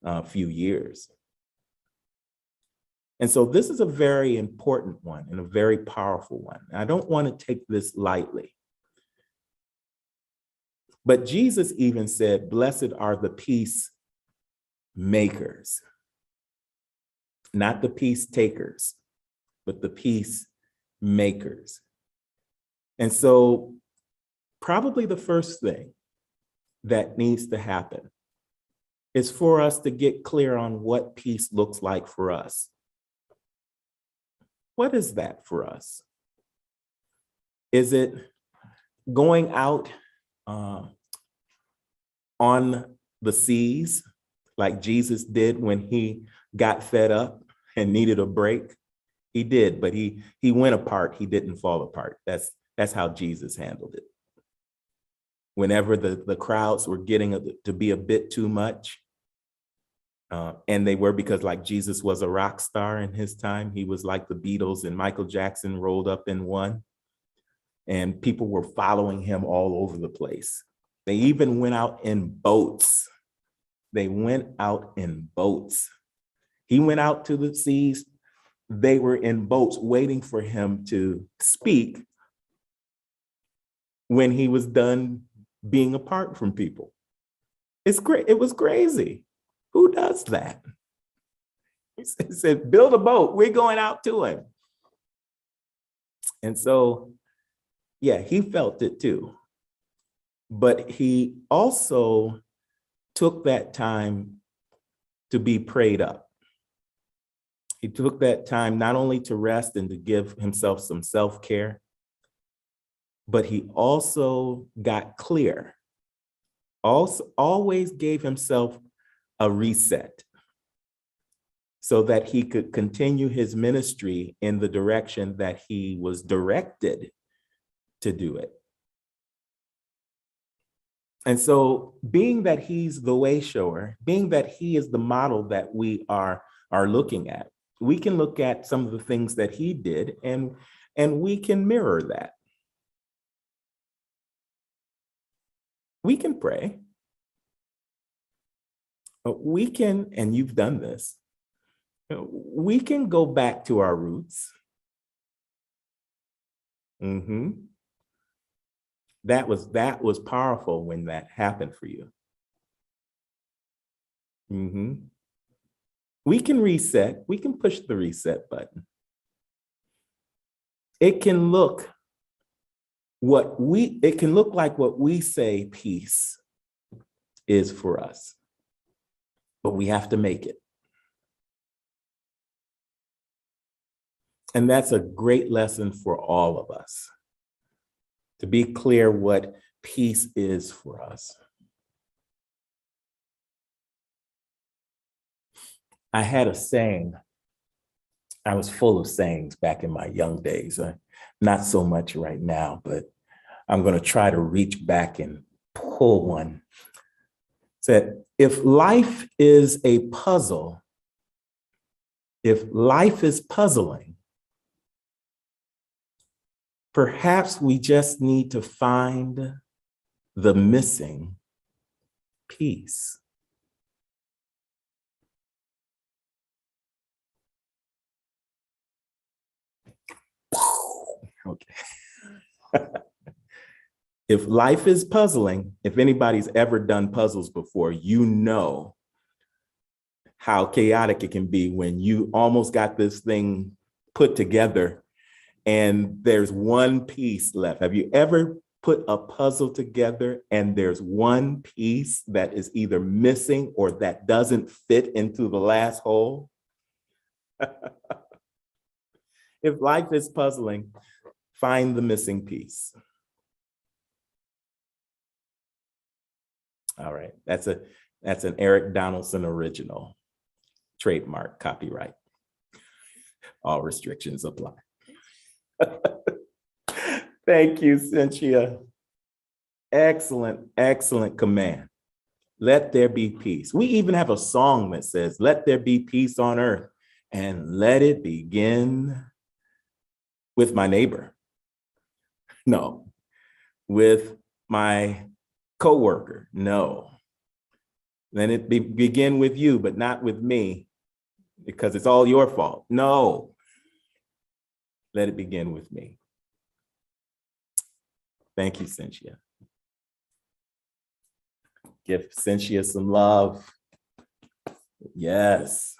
a few years. And so this is a very important one and a very powerful one. I don't want to take this lightly. But Jesus even said, blessed are the peace makers, not the peace takers, but the peace makers. And so probably the first thing that needs to happen is for us to get clear on what peace looks like for us. What is that for us? Is it going out on the seas like Jesus did when he got fed up and needed a break? He did, but he went apart. He didn't fall apart. That's how Jesus handled it. Whenever the crowds were getting to be a bit too much, and they were, because like Jesus was a rock star in his time. He was like the Beatles and Michael Jackson rolled up in one. And people were following him all over the place. They even went out in boats. They went out in boats. He went out to the seas. They were in boats waiting for him to speak when he was done being apart from people. It's great. It was crazy. Who does that? He said, build a boat. We're going out to him. And so, yeah, he felt it too. But he also took that time to be prayed up. He took that time not only to rest and to give himself some self-care, but he also got clear. Also, always gave himself a reset so that he could continue his ministry in the direction that he was directed to do it. And so being that he's the Wayshower, being that he is the model that we are looking at, we can look at some of the things that he did and we can mirror that. We can pray. We can, and you've done this, we can go back to our roots. That was powerful when that happened for you. We can reset. We can push the reset button. It can look like what we say peace is for us, but we have to make it. And that's a great lesson for all of us, to be clear what peace is for us. I had a saying. I was full of sayings back in my young days. Not so much right now, but I'm going to try to reach back and pull one. It said, if life is a puzzle, if life is puzzling, perhaps we just need to find the missing piece. Okay. If life is puzzling, if anybody's ever done puzzles before, you know how chaotic it can be when you almost got this thing put together and there's one piece left. Have you ever put a puzzle together and there's one piece that is either missing or that doesn't fit into the last hole? If life is puzzling, find the missing piece. All right, that's an Eric Donaldson original, trademark, copyright. All restrictions apply. Thank you, Cynthia. Excellent, excellent command. Let there be peace. We even have a song that says, let there be peace on earth, and let it begin with my neighbor. No, with my coworker. No. Let it begin with you, but not with me, because it's all your fault. No. Let it begin with me. Thank you, Cynthia. Give Cynthia some love. Yes.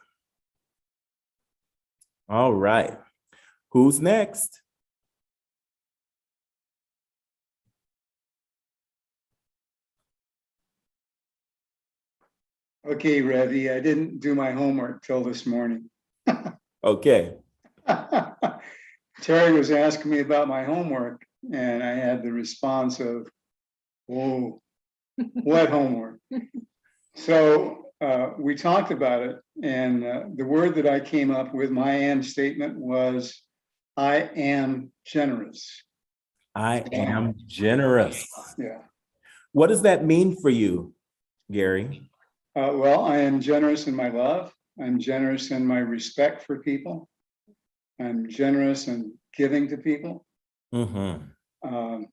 All right. Who's next? Okay, Ravi, I didn't do my homework till this morning. Okay. Terry was asking me about my homework, and I had the response of, whoa, what homework? So we talked about it, and the word that I came up with, my am statement, was, I am generous. I am generous. Yeah. What does that mean for you, Gary? Well, I am generous in my love. I'm generous in my respect for people. I'm generous in giving to people. Mm-hmm.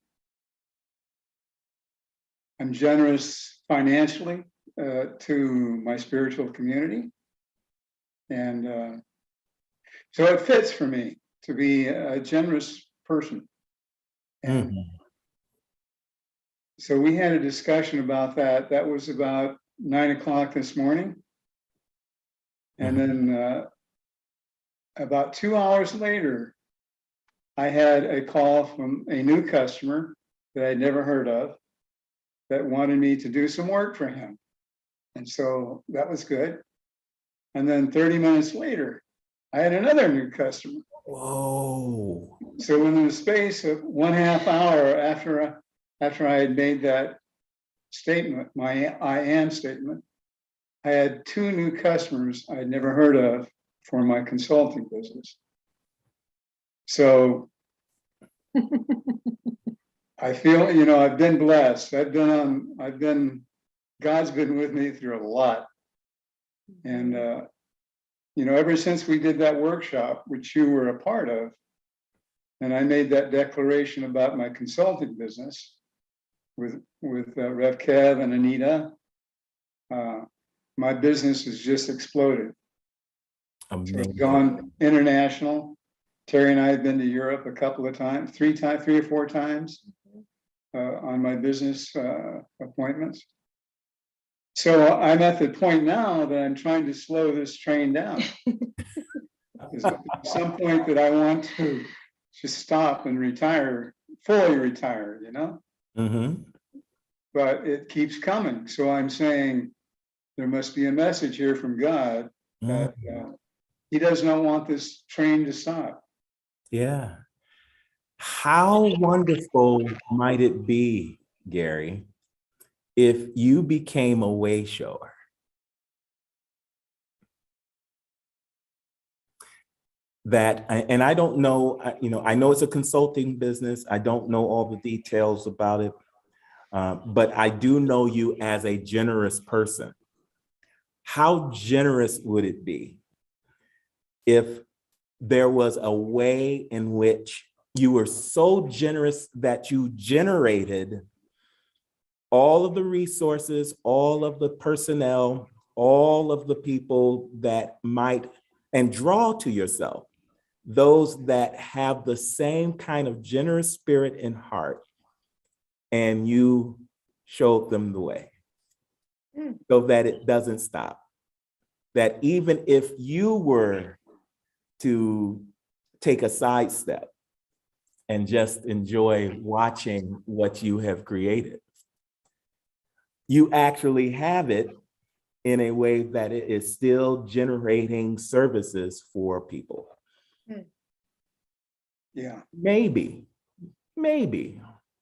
I'm generous financially to my spiritual community. And so it fits for me to be a generous person. And Mm-hmm. so we had a discussion about that. That was about 9 o'clock this morning. And then about 2 hours later, I had a call from a new customer that I'd never heard of that wanted me to do some work for him. And so that was good. And then 30 minutes later, I had another new customer. Whoa. So in the space of 1/2 hour after I had made that statement, my I am statement, I had 2 new customers I'd never heard of for my consulting business. So I feel, I've been blessed. God's been with me through a lot. And, ever since we did that workshop, which you were a part of, and I made that declaration about my consulting business with Rev Kev and Anita, my business has just exploded. So it's gone international. Terry and I have been to Europe a couple of times, 3 or 4 times on my business appointments. So I'm at the point now that I'm trying to slow this train down. There's some point that I want to just stop and retire, fully retire, you know? Mm-hmm. But it keeps coming. So I'm saying there must be a message here from God that he does not want this train to stop. Yeah. How wonderful might it be, Gary, if you became a wayshower? That, and I don't know, I know it's a consulting business. I don't know all the details about it, but I do know you as a generous person. How generous would it be if there was a way in which you were so generous that you generated all of the resources, all of the personnel, all of the people that might, and draw to yourself those that have the same kind of generous spirit and heart, and you showed them the way so that it doesn't stop. That even if you were to take a sidestep and just enjoy watching what you have created, you actually have it in a way that it is still generating services for people. Yeah. Maybe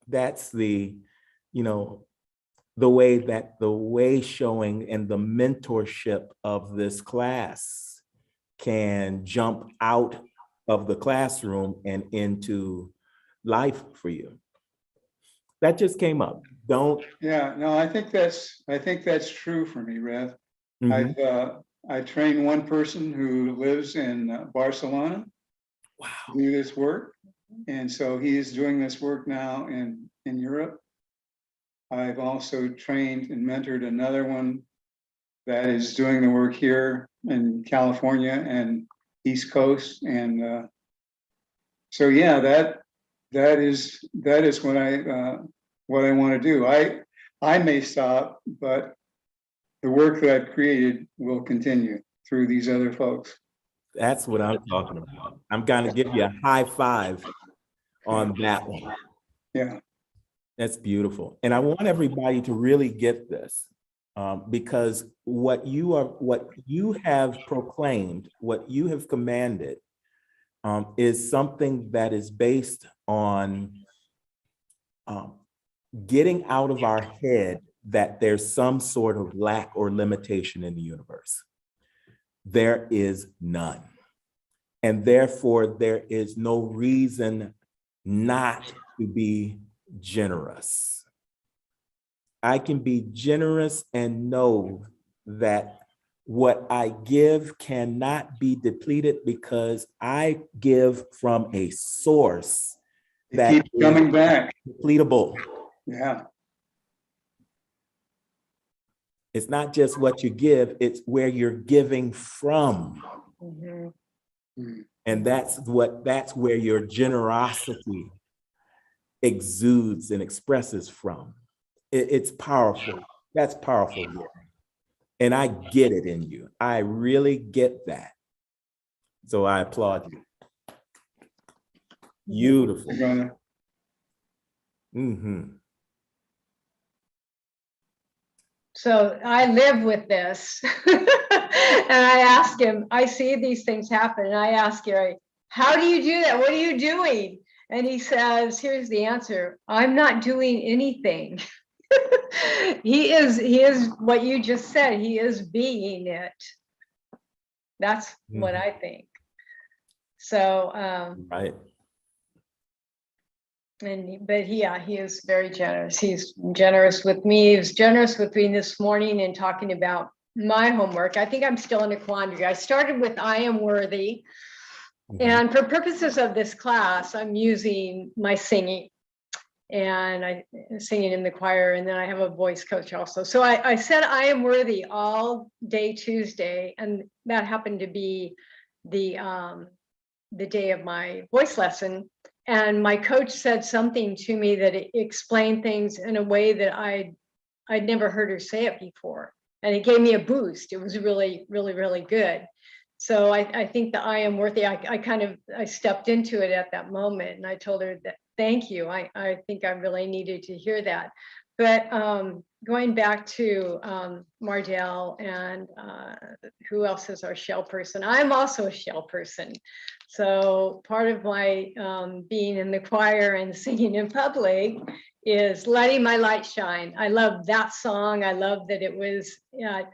that's the, the way showing and the mentorship of this class can jump out of the classroom and into life for you. That just came up. Don't. Yeah, no, I think that's true for me, Rev. Mhm. I train one person who lives in Barcelona. Wow. To do this work. And so he is doing this work now in Europe. I've also trained and mentored another one that is doing the work here in California and East Coast. And so yeah, that is what I want to do. I may stop, but the work that I've created will continue through these other folks. That's what I'm talking about. I'm gonna give you a high five on that one. Yeah. That's beautiful. And I want everybody to really get this, because what you have proclaimed, what you have commanded, is something that is based on getting out of our head that there's some sort of lack or limitation in the universe. There is none. And therefore, there is no reason not to be generous. I can be generous and know that what I give cannot be depleted because I give from a source that Keep coming back. depletable. Yeah. It's not just what you give, it's where you're giving from. And that's where your generosity exudes and expresses from. It's powerful. That's powerful. And I get it in you. I really get that. So I applaud you. Beautiful. Mm-hmm. So I live with this. And I ask him, I see these things happen. And I ask Gary, how do you do that? What are you doing? And he says, here's the answer. I'm not doing anything. He is what you just said. He is being it. That's what I think. So, right. But he is very generous. He's generous with me. He was generous with me this morning in talking about my homework. I think I'm still in a quandary. I started with I am worthy. And for purposes of this class, I'm using my singing. And I'm singing in the choir, and then I have a voice coach also. So I said I am worthy all day Tuesday, and that happened to be the day of my voice lesson. And my coach said something to me that it explained things in a way that I'd never heard her say it before. and it gave me a boost. It was really, really, really good. So I think the I am worthy, I stepped into it at that moment, and I told her that, thank you. I think I really needed to hear that. But going back to Mardell and who else is our shell person? I'm also a shell person. So part of my being in the choir and singing in public is letting my light shine. I love that song. I love that it was at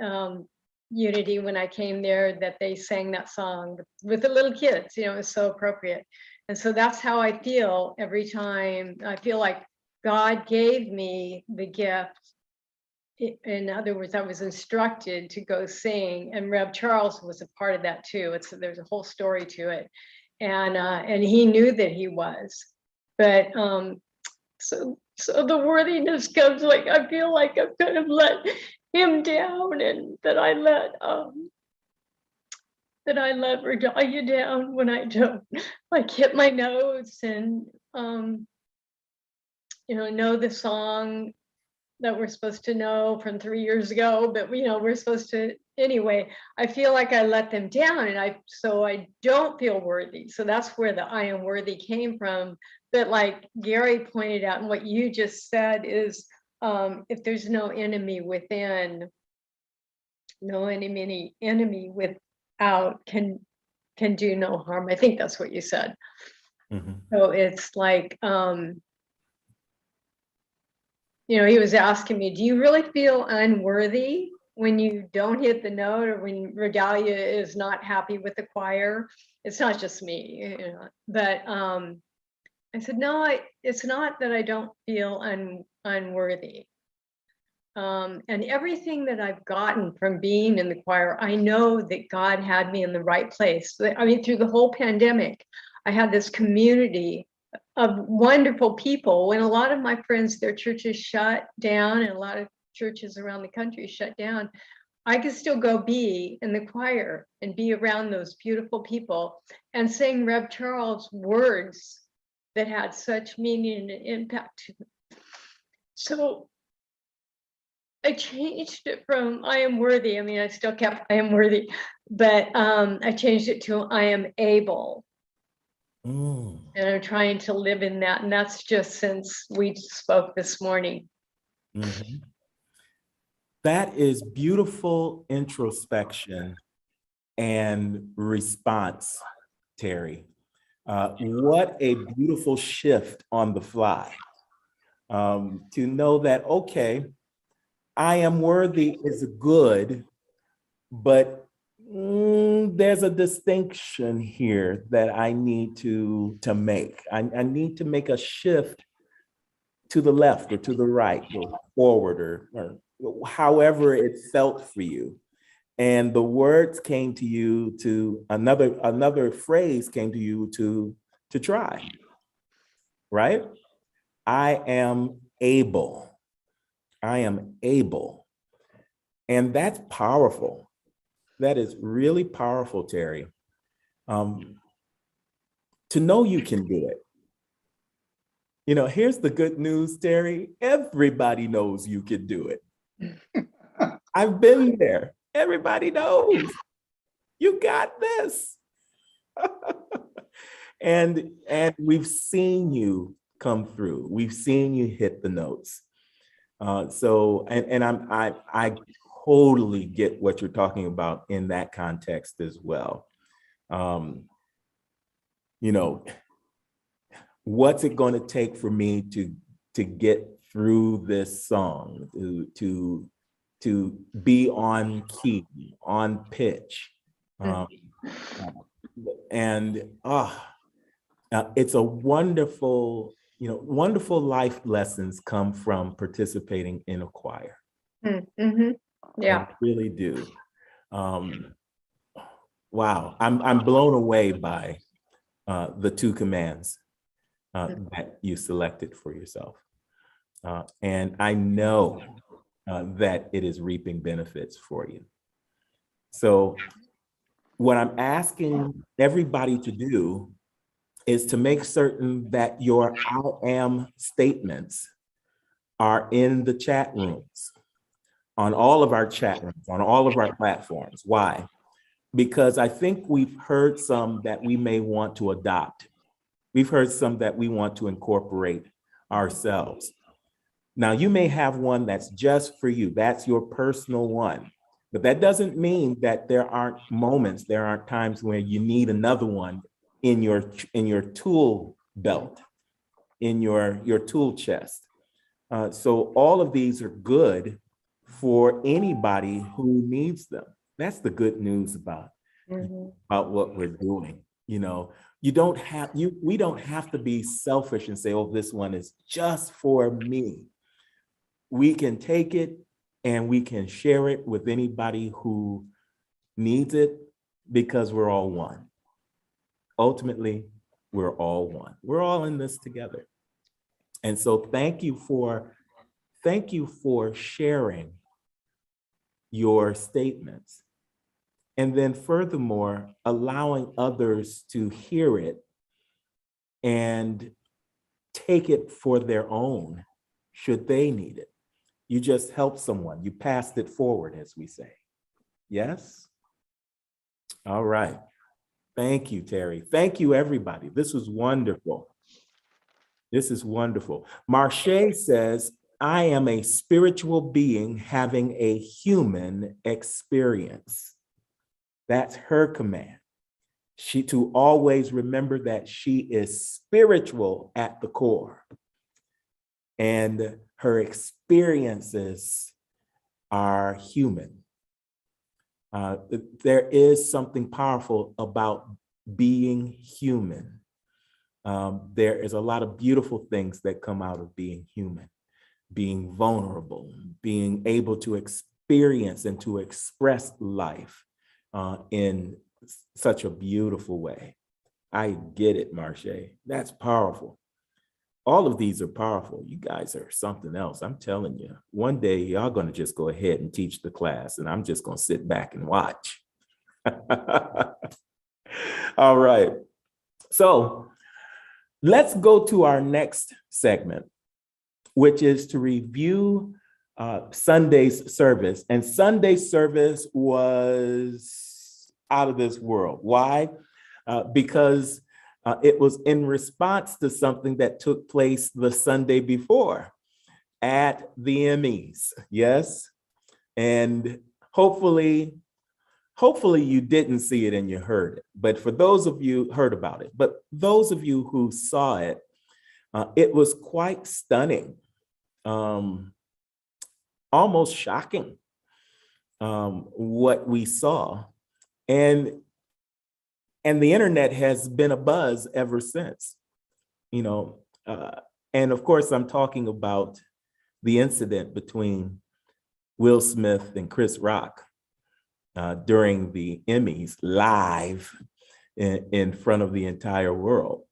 Unity when I came there, that they sang that song with the little kids. You know, it was so appropriate. And so that's how I feel every time. I feel like God gave me the gift. In other words, I was instructed to go sing, and Rev Charles was a part of that too. There's a whole story to it, and he knew that he was. But so the worthiness comes, like I feel like I've kind of let him down, and that I let Regalia down when I don't like hit my notes and know the song that we're supposed to know from 3 years ago, but we're supposed to anyway. I feel like I let them down, and so I don't feel worthy. So that's where the I am worthy came from. But like Gary pointed out, and what you just said is, if there's no enemy within, no enemy without can do no harm. I think that's what you said. Mhm. So it's like, he was asking me, do you really feel unworthy when you don't hit the note, or when Regalia is not happy with the choir? It's not just me, but I said, no, it's not that I don't feel unworthy. And everything that I've gotten from being in the choir, I know that God had me in the right place. I mean, through the whole pandemic, I had this community of wonderful people. When a lot of my friends, their churches shut down, and a lot of churches around the country shut down, I could still go be in the choir and be around those beautiful people and sing Rev Charles' words that had such meaning and impact to them. So I changed it from I am worthy. I mean, I still kept I am worthy, but I changed it to I am able. Mm. And I'm trying to live in that. And that's just since we spoke this morning. Mhm. That is beautiful introspection and response, Terry. What a beautiful shift on the fly. To know that, okay, I am worthy is good, but there's a distinction here that I need to make. I need to make a shift to the left or to the right or forward or however it felt for you. And the words came to you to another phrase came to you to try, right? I am able. I am able. And that's powerful. That is really powerful, Terry. To know you can do it. Here's the good news, Terry. Everybody knows you can do it. I've been there. Everybody knows. You got this. And we've seen you come through. We've seen you hit the notes. So I totally get what you're talking about in that context as well. What's it going to take for me to get through this song, to be on key, on pitch, and it's a wonderful life lessons come from participating in a choir. Mm-hmm. Yeah, I really do. Wow, I'm blown away by the two commands that you selected for yourself. And I know that it is reaping benefits for you. So what I'm asking everybody to do is to make certain that your I am statements are in the chat rooms. on all of our chat rooms, on all of our platforms. Why? Because I think we've heard some that we may want to adopt. We've heard some that we want to incorporate ourselves. Now, you may have one that's just for you. That's your personal one. But that doesn't mean that there aren't moments, there aren't times where you need another one in your tool belt, in your tool chest. So all of these are good for anybody who needs them. That's the good news about what we're doing. You know, we don't have to be selfish and say, oh, this one is just for me. We can take it and we can share it with anybody who needs it, because we're all one. Ultimately, we're all one. We're all in this together. And so thank you for sharing your statements. And then furthermore, allowing others to hear it and take it for their own, should they need it. You just helped someone. You passed it forward, as we say. Yes? All right. Thank you, Terry. Thank you, everybody. This was wonderful. This is wonderful. Marche says, I am a spiritual being having a human experience. That's her command. She to always remember that she is spiritual at the core. And her experiences are human. There is something powerful about being human. There is a lot of beautiful things that come out of being human, being vulnerable, being able to experience and to express life in such a beautiful way. I get it, Marche. That's powerful. All of these are powerful. You guys are something else. I'm telling you, one day y'all going to just go ahead and teach the class, and I'm just going to sit back and watch. All right. So let's go to our next segment, which is to review Sunday's service. And Sunday's service was out of this world. Why? Because it was in response to something that took place the Sunday before at the Emmys. Yes. And hopefully you didn't see it and you heard it. But for those of you heard about it, but those of you who saw it, it was quite stunning, almost shocking, what we saw. And the internet has been abuzz ever since, and of course, I'm talking about the incident between Will Smith and Chris Rock during the Emmys live in front of the entire world.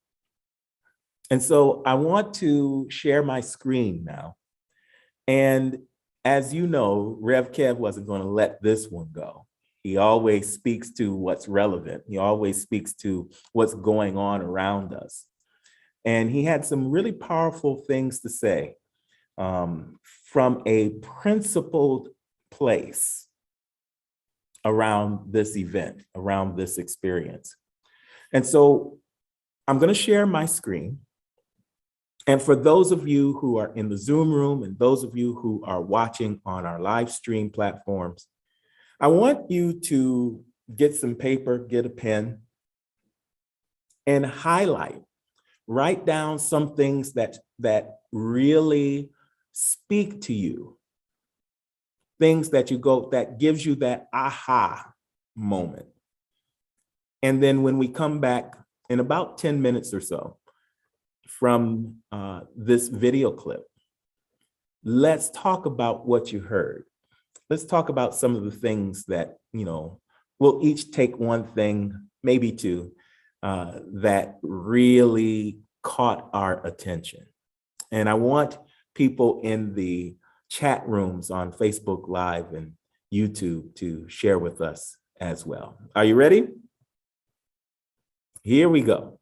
And so I want to share my screen now. And as you know, Rev Kev wasn't going to let this one go. He always speaks to what's relevant. He always speaks to what's going on around us. And he had some really powerful things to say from a principled place around this event, around this experience. And so I'm going to share my screen. And for those of you who are in the Zoom room and those of you who are watching on our live stream platforms, I want you to get some paper, get a pen, and write down some things that really speak to you, things that that gives you that aha moment. And then when we come back in about 10 minutes or so from this video clip, let's talk about what you heard. Let's talk about some of the things that, we'll each take one thing, maybe two, that really caught our attention. And I want people in the chat rooms on Facebook Live and YouTube to share with us as well. Are you ready? Here we go.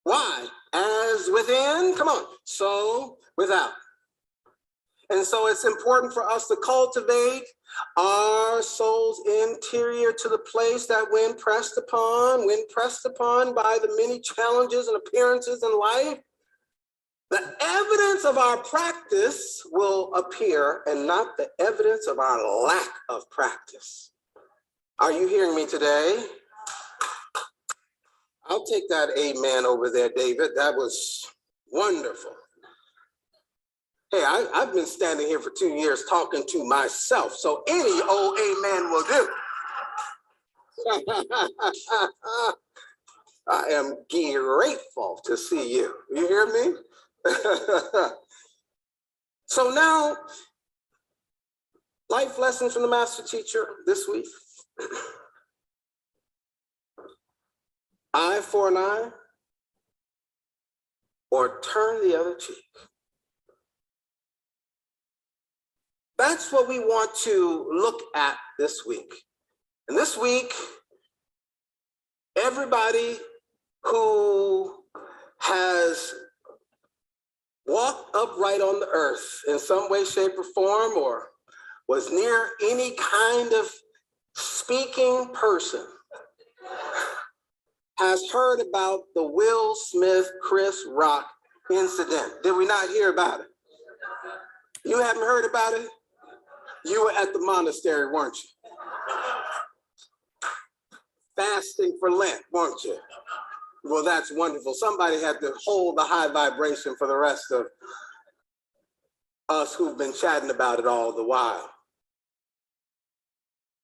Why? As within, come on, so without. And so it's important for us to cultivate our soul's interior to the place that when pressed upon by the many challenges and appearances in life, the evidence of our practice will appear and not the evidence of our lack of practice. Are you hearing me today? I'll take that amen over there, David. That was wonderful. Hey, I've been standing here for 2 years talking to myself, so any old amen will do. I am grateful to see you. You hear me? So now, life lessons from the master teacher this week. Eye for an eye, or turn the other cheek. That's what we want to look at this week. And this week, everybody who has walked upright on the earth in some way, shape, or form, or was near any kind of speaking person, has heard about the Will Smith, Chris Rock incident. Did we not hear about it? You haven't heard about it? You were at the monastery, weren't you? Fasting for Lent, weren't you? Well, that's wonderful. Somebody had to hold the high vibration for the rest of us who've been chatting about it all the while.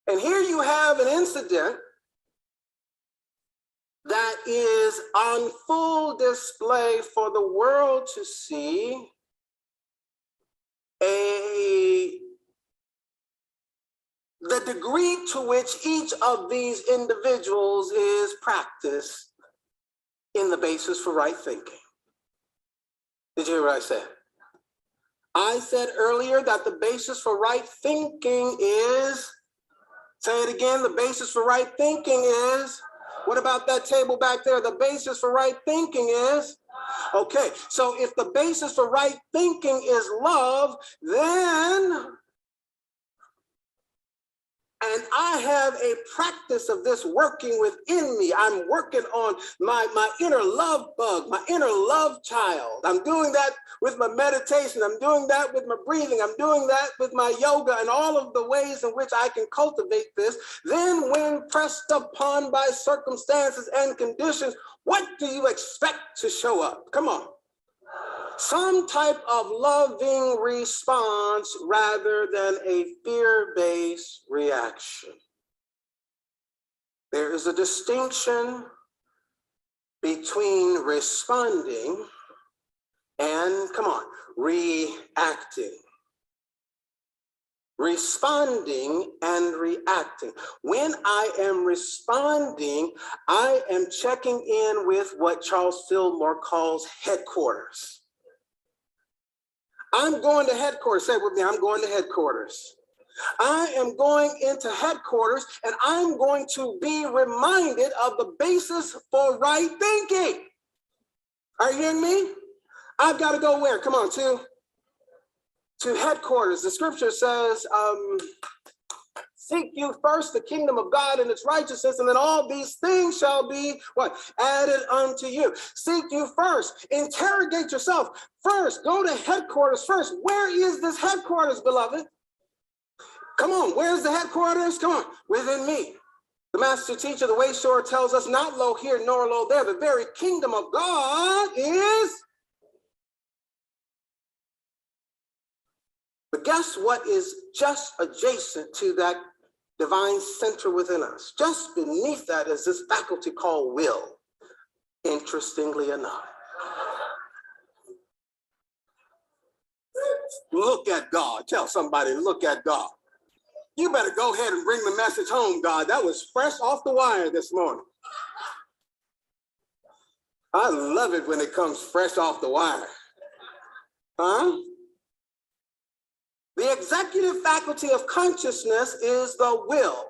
And here you have an incident that is on full display for the world to see. The degree to which each of these individuals is practiced in the basis for right thinking. Did you hear what I said? I said earlier that the basis for right thinking is, say it again, the basis for right thinking is, what about that table back there? The basis for right thinking is, okay, so if the basis for right thinking is love, then, and I have a practice of this working within me. I'm working on my inner love bug, my inner love child. I'm doing that with my meditation. I'm doing that with my breathing. I'm doing that with my yoga and all of the ways in which I can cultivate this. Then when pressed upon by circumstances and conditions, what do you expect to show up? Come on. Some type of loving response rather than a fear-based reaction. There is a distinction between responding and, come on, reacting. Responding and reacting. When I am responding, I am checking in with what Charles Fillmore calls headquarters. I'm going to headquarters. Say it with me, I'm going to headquarters. I am going into headquarters and I'm going to be reminded of the basis for right thinking. Are you hearing me? I've got to go where? Come on, to headquarters. The scripture says, seek you first the kingdom of God and its righteousness, and then all these things shall be what? Added unto you. Seek you first. Interrogate yourself first. Go to headquarters first. Where is this headquarters, beloved? Come on, where's the headquarters? Come on, within me. The master teacher, the Wayshower, tells us not lo here nor lo there. The very kingdom of God is. But guess what is just adjacent to that divine center within us? Just beneath that is this faculty called will, interestingly enough. Look at God. Tell somebody, look at God. You better go ahead and bring the message home, God. That was fresh off the wire this morning. I love it when it comes fresh off the wire. Huh? The executive faculty of consciousness is the will.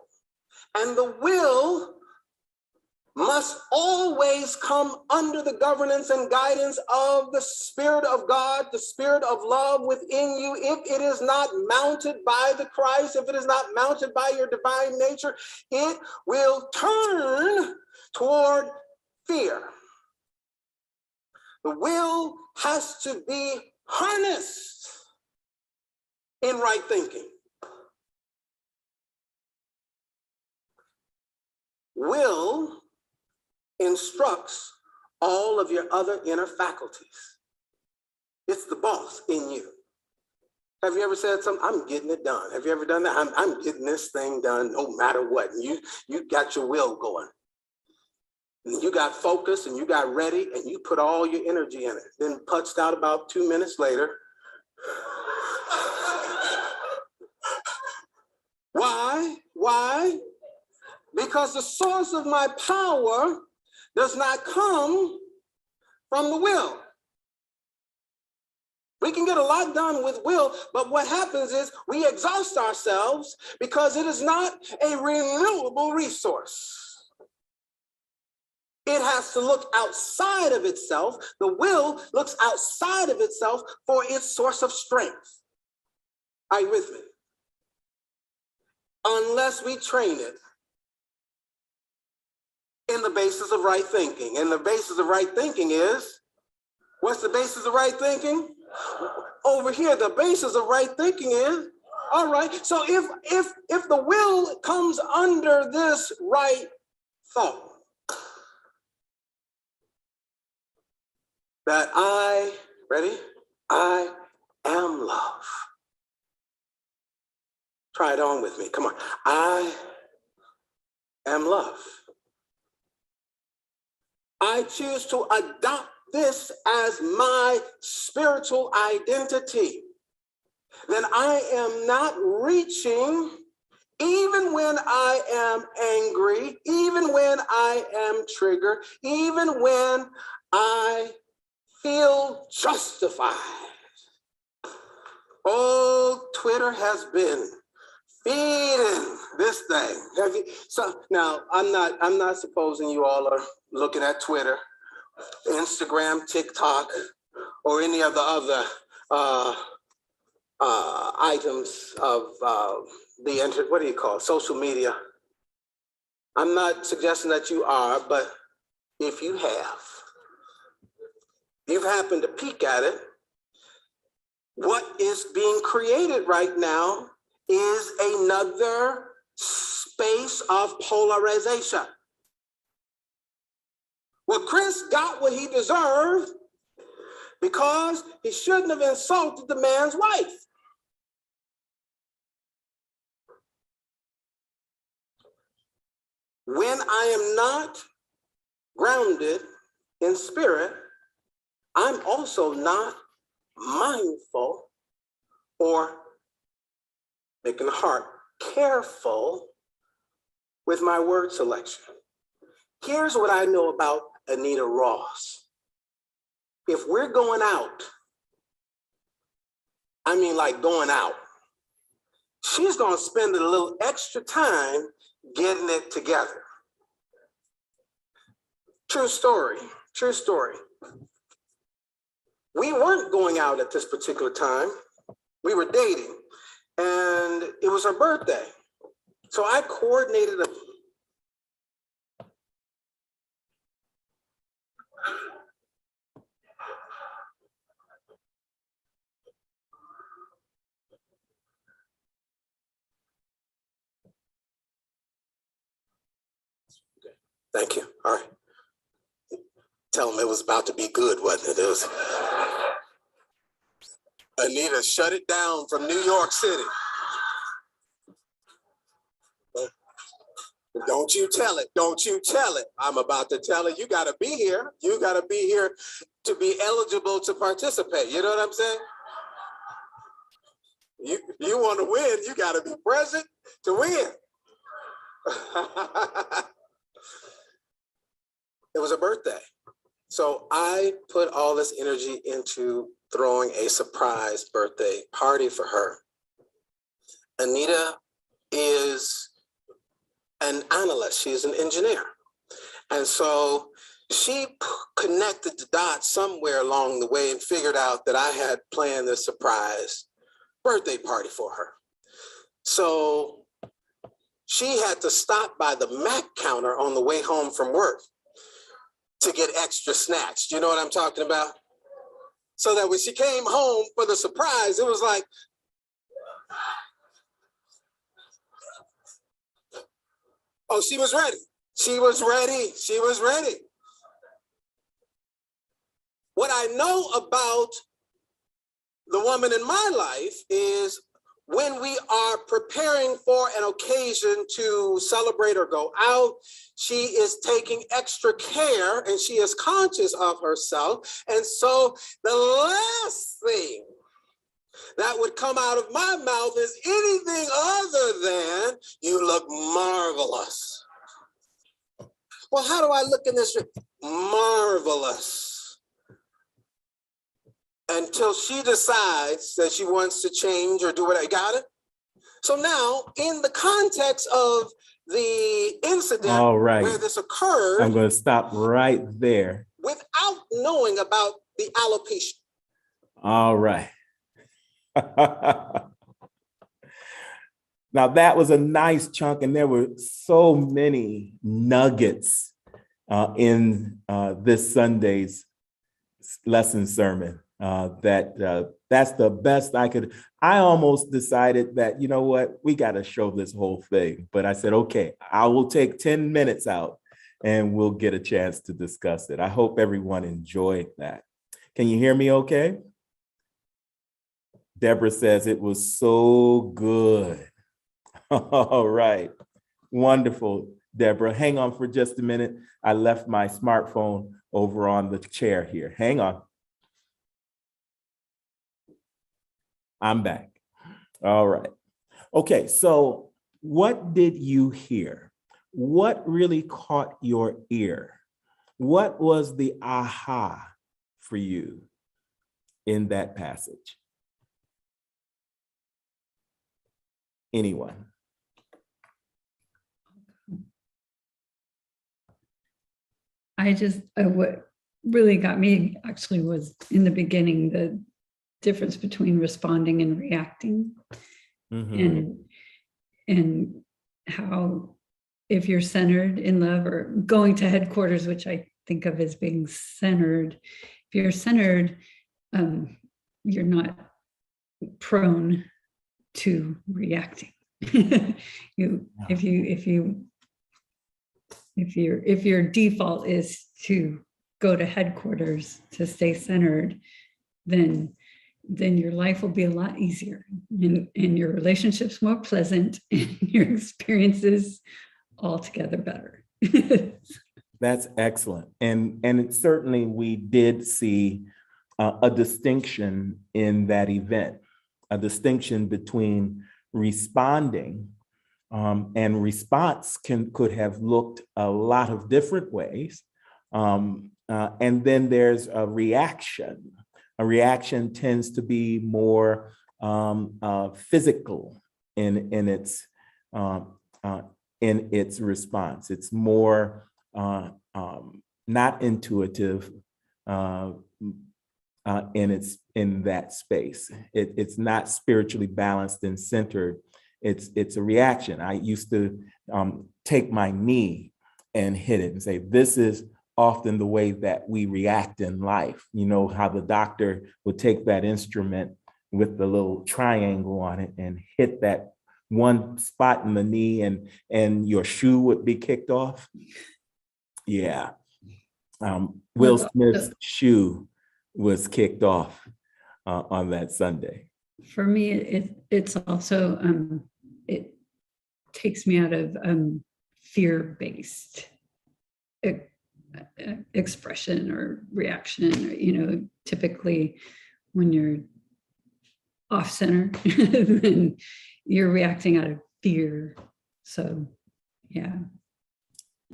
And the will must always come under the governance and guidance of the Spirit of God, the Spirit of love within you. If it is not mounted by the Christ, if it is not mounted by your divine nature, it will turn toward fear. The will has to be harnessed in right thinking. Will instructs all of your other inner faculties. It's the boss in you. Have you ever said something? I'm getting it done. Have you ever done that? I'm getting this thing done no matter what. And you got your will going. And you got focus and you got ready and you put all your energy in it. Then putzed out about 2 minutes later. Why? Why? Because the source of my power does not come from the will. We can get a lot done with will, but what happens is we exhaust ourselves because it is not a renewable resource. It has to look outside of itself. The will looks outside of itself for its source of strength. Are you with me? Unless we train it in the basis of right thinking. And the basis of right thinking is, what's the basis of right thinking? Over here, the basis of right thinking is, all right, so if the will comes under this right thought, that ready? I am love. Try it on with me, come on. I am love. I choose to adopt this as my spiritual identity. Then I am not reaching, even when I am angry, even when I am triggered, even when I feel justified. Oh, Twitter has been feeding this thing. So now I'm not supposing you all are looking at Twitter, Instagram, TikTok, or any of the other items of what do you call it? Social media. I'm not suggesting that you are, but if you have, you've happened to peek at it, what is being created right now is another space of polarization. Well, Chris got what he deserved because he shouldn't have insulted the man's wife. When I am not grounded in spirit, I'm also not mindful or making the heart careful with my word selection. Here's what I know about Anita Ross. If we're going out, I mean like going out, she's gonna spend a little extra time getting it together. True story, true story. We weren't going out at this particular time. We were dating and it was her birthday. So I coordinated a Thank you. All right. Tell them it was about to be good, wasn't it? It was. Anita shut it down from New York City. Don't you tell it. Don't you tell it. I'm about to tell it. You got to be here. You got to be here to be eligible to participate. You know what I'm saying? You want to win. You got to be present to win. It was a birthday. So I put all this energy into throwing a surprise birthday party for her. Anita is an analyst. She's an engineer. And so she connected the dots somewhere along the way and figured out that I had planned a surprise birthday party for her. So she had to stop by the Mac counter on the way home from work to get extra snacks. Do you know what I'm talking about? So that when she came home for the surprise, it was like, oh, she was ready. She was ready. She was ready. What I know about the woman in my life is when we are preparing for an occasion to celebrate or go out, she is taking extra care and she is conscious of herself. And so the last thing that would come out of my mouth is anything other than, "You look marvelous." Well, how do I look in this? Marvelous. Until she decides that she wants to change or do what I got it. So now, in the context of the incident All right. where this occurred, I'm going to stop right there. without knowing about the alopecia. All right. Now that was a nice chunk, and there were so many nuggets in this Sunday's lesson sermon that's the best I could. I almost decided that, you know what, we got to show this whole thing. But I said, okay, I will take 10 minutes out and we'll get a chance to discuss it. I hope everyone enjoyed that. Can you hear me okay? Deborah says it was so good. All right. Wonderful, Deborah. Hang on for just a minute. I left my smartphone over on the chair here. Hang on. I'm back. All right. Okay, so what did you hear? What really caught your ear? What was the aha for you in that passage? Anyone? What really got me actually was in the beginning, the difference between responding and reacting. Mm-hmm. And how if you're centered in love or going to headquarters, which I think of as being centered, if you're centered, you're not prone to reacting. If your default is to go to headquarters to stay centered, then your life will be a lot easier and your relationships more pleasant and your experiences altogether better. That's excellent. And it certainly, we did see a distinction in that event, a distinction between responding and response could have looked a lot of different ways. And then there's a reaction. A reaction tends to be more physical in its response. It's more not intuitive in that space. It's not spiritually balanced and centered. It's a reaction. I used to take my knee and hit it and say, this is often the way that we react in life. You know how the doctor would take that instrument with the little triangle on it and hit that one spot in the knee and your shoe would be kicked off. Yeah. Will Smith's shoe was kicked off on that Sunday. For me, it's also, it takes me out of fear-based expression or reaction. Typically when you're off center, then you're reacting out of fear. So, yeah.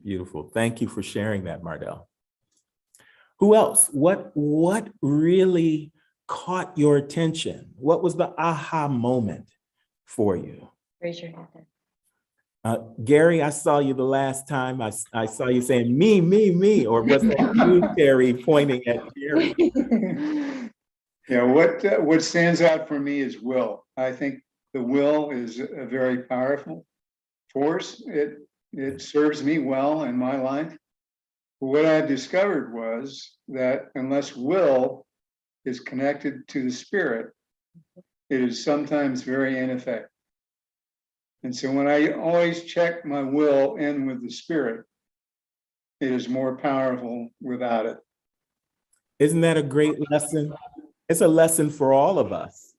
Beautiful. Thank you for sharing that, Mardell. Who else? What really caught your attention? What was the aha moment for you? Raise your hand. Gary, I saw you the last time. I saw you saying me, or was that you, Terry, pointing at Gary? Yeah, what stands out for me is will. I think the will is a very powerful force. It serves me well in my life. But what I discovered was that unless will is connected to the spirit, it is sometimes very ineffective. And so when I always check my will in with the spirit, it is more powerful without it. Isn't that a great lesson? It's a lesson for all of us.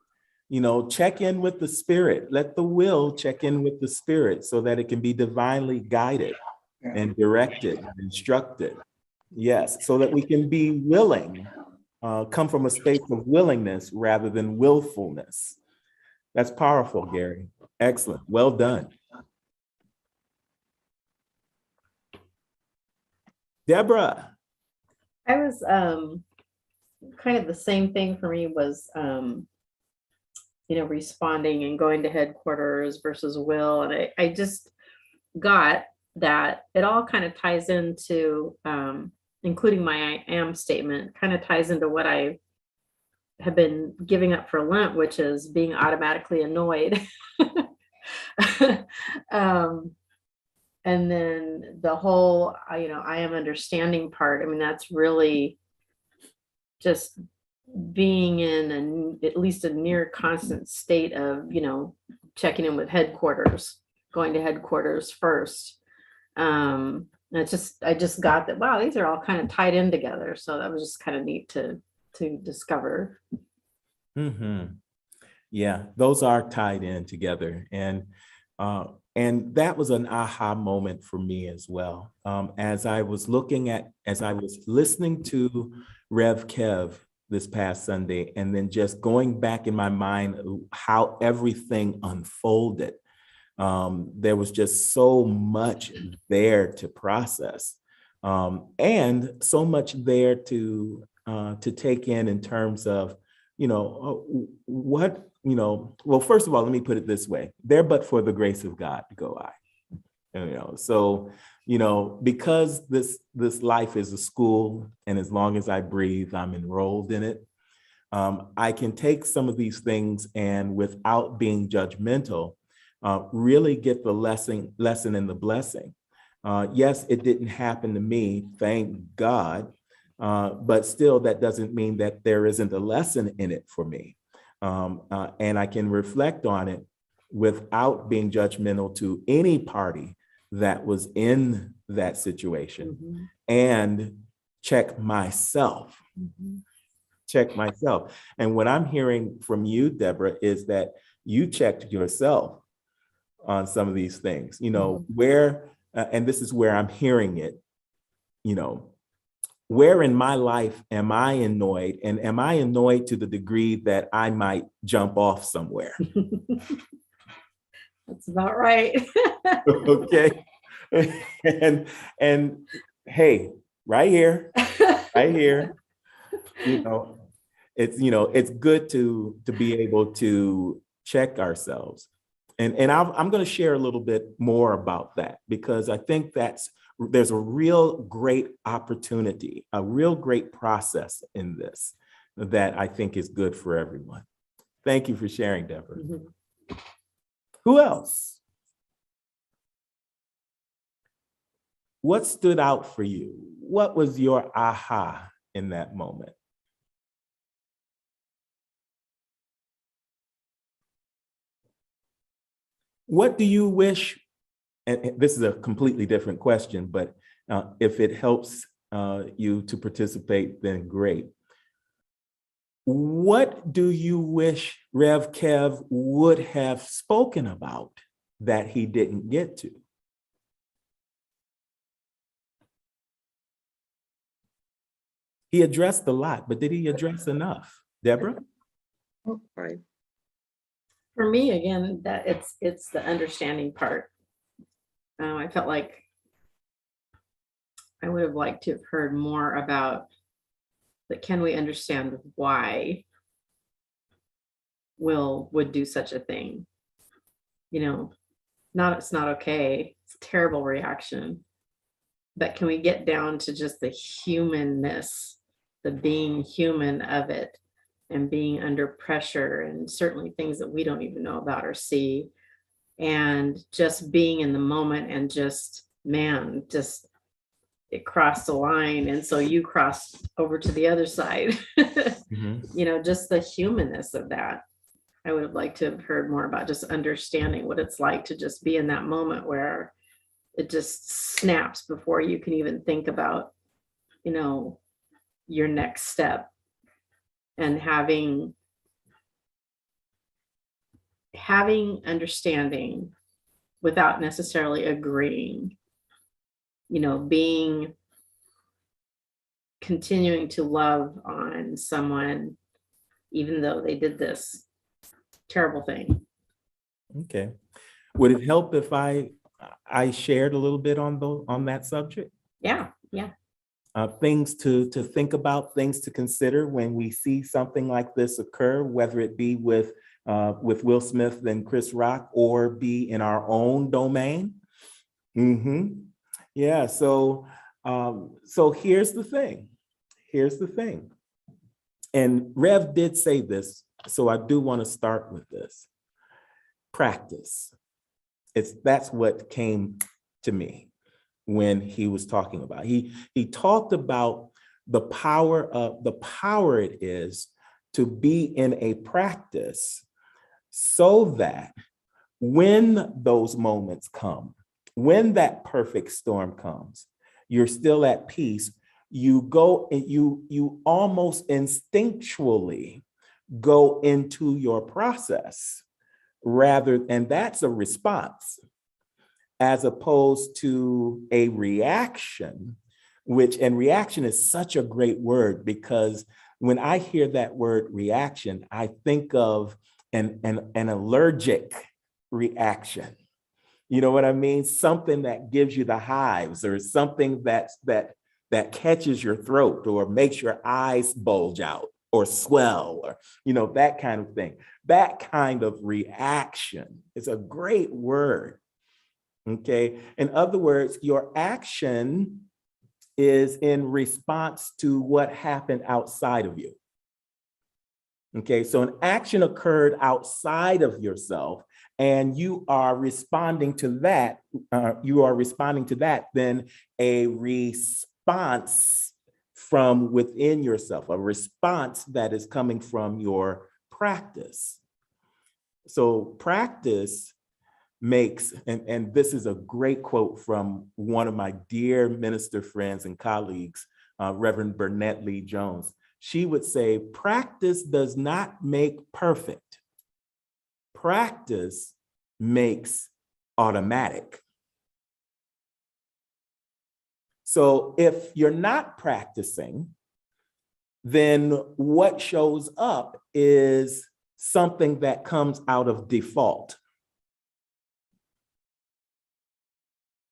You know, check in with the spirit. Let the will check in with the spirit so that it can be divinely guided and directed and instructed. Yes, so that we can be willing, come from a space of willingness rather than willfulness. That's powerful, Gary. Excellent. Well done. Deborah. I was kind of the same thing for me was responding and going to headquarters versus will. And I just got that it all kind of ties into including my I am statement, kind of ties into what I have been giving up for Lent, which is being automatically annoyed. And then the whole, I am understanding part. I mean, that's really just being in at least a near constant state of, checking in with headquarters, going to headquarters first. And I just got that, wow, these are all kind of tied in together. So that was just kind of neat to discover. Mm-hmm. Yeah, those are tied in together. And that was an aha moment for me as well. As I was listening to Rev Kev this past Sunday, and then just going back in my mind how everything unfolded. There was just so much there to process, and so much there to take in terms of, what, well, first of all, let me put it this way. There but for the grace of God go I. So, because this life is a school, and as long as I breathe, I'm enrolled in it. I can take some of these things and, without being judgmental, really get the lesson and the blessing. Yes, it didn't happen to me, thank God, but still, that doesn't mean that there isn't a lesson in it for me. And I can reflect on it without being judgmental to any party that was in that situation, Mm-hmm. and check myself. Mm-hmm. Check myself. And what I'm hearing from you, Deborah, is that you checked yourself on some of these things, where, and this is where I'm hearing it, where in my life am I annoyed, and am I annoyed to the degree that I might jump off somewhere? That's about right. Okay. And hey, right here, it's good to be able to check ourselves. And I'm going to share a little bit more about that, because I think there's a real great opportunity, a real great process in this that I think is good for everyone. Thank you for sharing, Deborah. Mm-hmm. Who else? What stood out for you? What was your aha in that moment? What do you wish, and this is a completely different question, but if it helps you to participate, then great. What do you wish Rev Kev would have spoken about that he didn't get to? He addressed a lot, but did he address enough? Deborah? Oh, right. For me, again, that it's the understanding part. I felt like I would have liked to have heard more about, but can we understand why Will would do such a thing? it's not okay. It's a terrible reaction. But can we get down to just the humanness, the being human of it, and being under pressure, and certainly things that we don't even know about or see, and just being in the moment, and just, man, just it crossed the line. And so you crossed over to the other side. You know, just the humanness of that. I would have liked to have heard more about just understanding what it's like to just be in that moment where it just snaps before you can even think about, you know, your next step, and having understanding without necessarily agreeing, you know, continuing to love on someone, even though they did this terrible thing. Okay. Would it help if I shared a little bit on that subject? Yeah. Things to think about, things to consider when we see something like this occur, whether it be with Will Smith and Chris Rock, or be in our own domain. Yeah. So here's the thing. And Rev did say this, so I do want to start with this. Practice. That's what came to me when he was talking about. He talked about the power it is to be in a practice, so that when those moments come, when that perfect storm comes, you're still at peace. You go and you almost instinctually go into your process, and that's a response, as opposed to a reaction, and reaction is such a great word, because when I hear that word reaction, I think of an allergic reaction. You know what I mean? Something that gives you the hives, or something that catches your throat, or makes your eyes bulge out or swell, or, you know, that kind of thing. That kind of reaction is a great word. Okay. In other words, your action is in response to what happened outside of you. Okay. So an action occurred outside of yourself, and you are responding to that. Then a response from within yourself, a response that is coming from your practice. So practice makes, and this is a great quote from one of my dear minister friends and colleagues, Reverend Burnett Lee Jones. She would say, practice does not make perfect. Practice makes automatic. So if you're not practicing, then what shows up is something that comes out of default.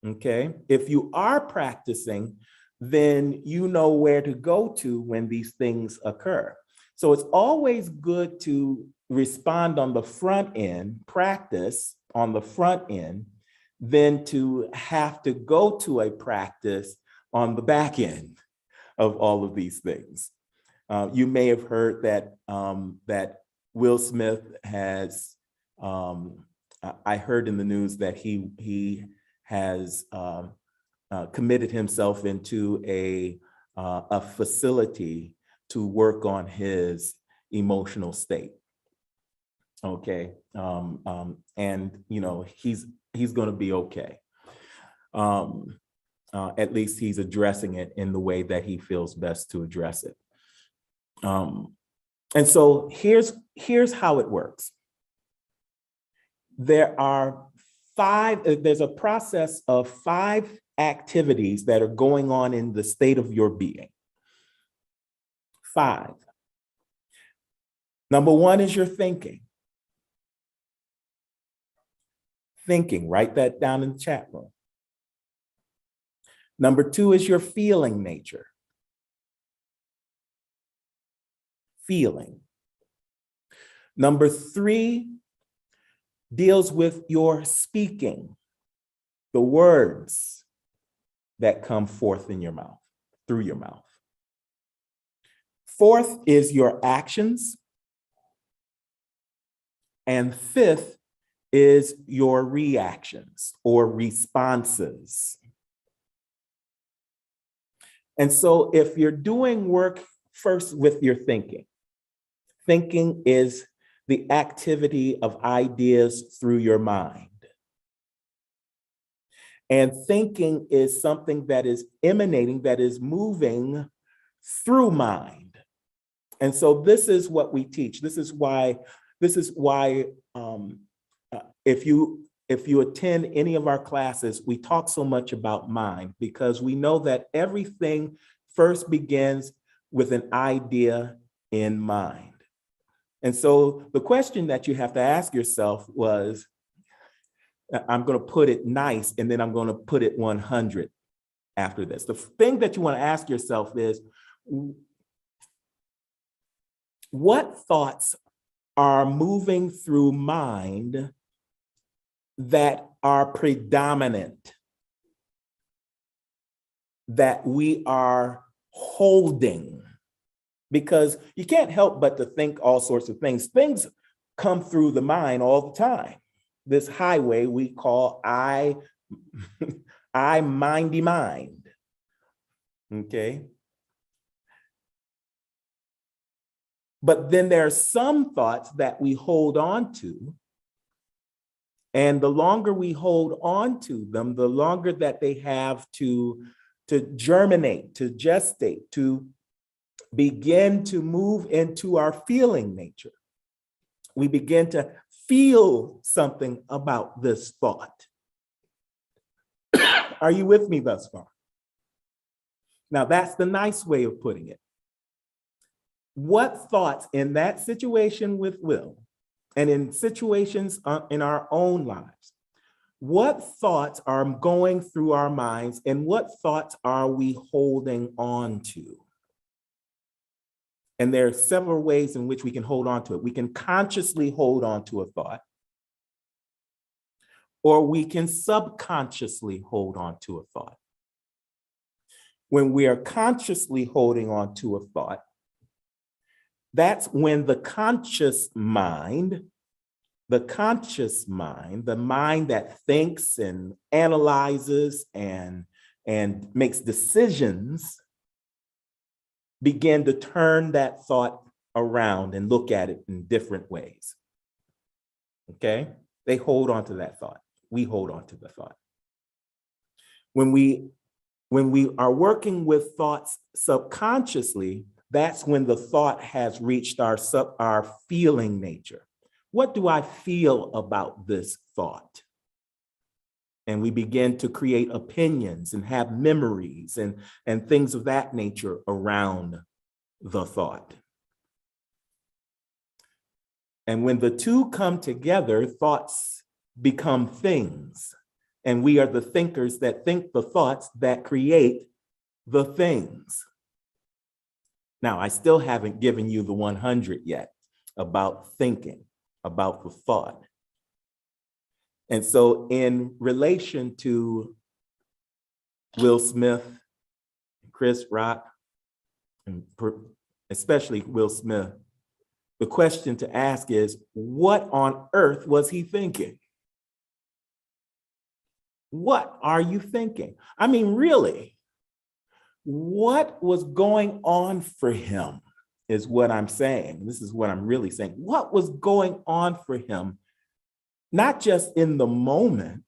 Okay, if you are practicing, then you know where to go to when these things occur. So it's always good to respond on the front end, practice on the front end, than to have to go to a practice on the back end of all of these things. You may have heard that Will Smith has, I heard in the news that he has committed himself into a facility to work on his emotional state. Okay, and you know, he's going to be okay. At least he's addressing it in the way that he feels best to address it. And so here's how it works. There's a process of 5 activities that are going on in the state of your being. 5. Number 1 is your thinking. Thinking, write that down in the chat room. Number 2 is your feeling nature. Feeling. Number 3 deals with your speaking, the words that come forth in your mouth, through your mouth. Fourth is your actions. And fifth is your reactions or responses. And so if you're doing work first with your thinking, thinking is the activity of ideas through your mind. And thinking is something that is emanating, that is moving through mind. And so this is what we teach. This is why if you attend any of our classes, we talk so much about mind, because we know that everything first begins with an idea in mind. And so the question that you have to ask yourself was, I'm going to put it nice, and then I'm going to put it 100 after this. The thing that you want to ask yourself is, what thoughts are moving through mind that are predominant, that we are holding? Because you can't help but to think all sorts of things. Things come through the mind all the time. This highway we call I mindy mind, okay? But then there are some thoughts that we hold on to, and the longer we hold on to them, the longer that they have to germinate, to gestate, to begin to move into our feeling nature. We begin to feel something about this thought. Are you with me thus far? Now, that's the nice way of putting it. What thoughts in that situation with Will, and in situations in our own lives, what thoughts are going through our minds, and what thoughts are we holding on to? And there are several ways in which we can hold on to it. We can consciously hold on to a thought, or we can subconsciously hold on to a thought. When we are consciously holding on to a thought, that's when the conscious mind, the mind that thinks and analyzes and makes decisions, begin to turn that thought around and look at it in different ways. Okay? They hold on to that thought. We hold on to the thought. When we are working with thoughts subconsciously, that's when the thought has reached our feeling nature. What do I feel about this thought? And we begin to create opinions and have memories and things of that nature around the thought. And when the two come together, thoughts become things. And we are the thinkers that think the thoughts that create the things. Now, I still haven't given you the 100 yet about thinking, about the thought. And so in relation to Will Smith, Chris Rock, and especially Will Smith, the question to ask is, what on earth was he thinking? What are you thinking? I mean, really, what was going on for him is what I'm saying. This is what I'm really saying. What was going on for him, not just in the moment,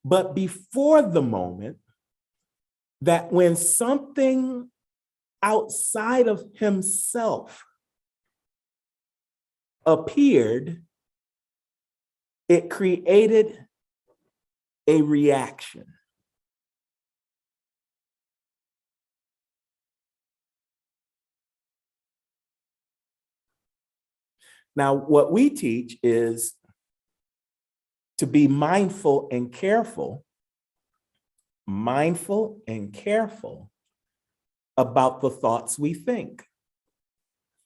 but before the moment, that when something outside of himself appeared, it created a reaction. Now, what we teach is to be mindful and careful about the thoughts we think,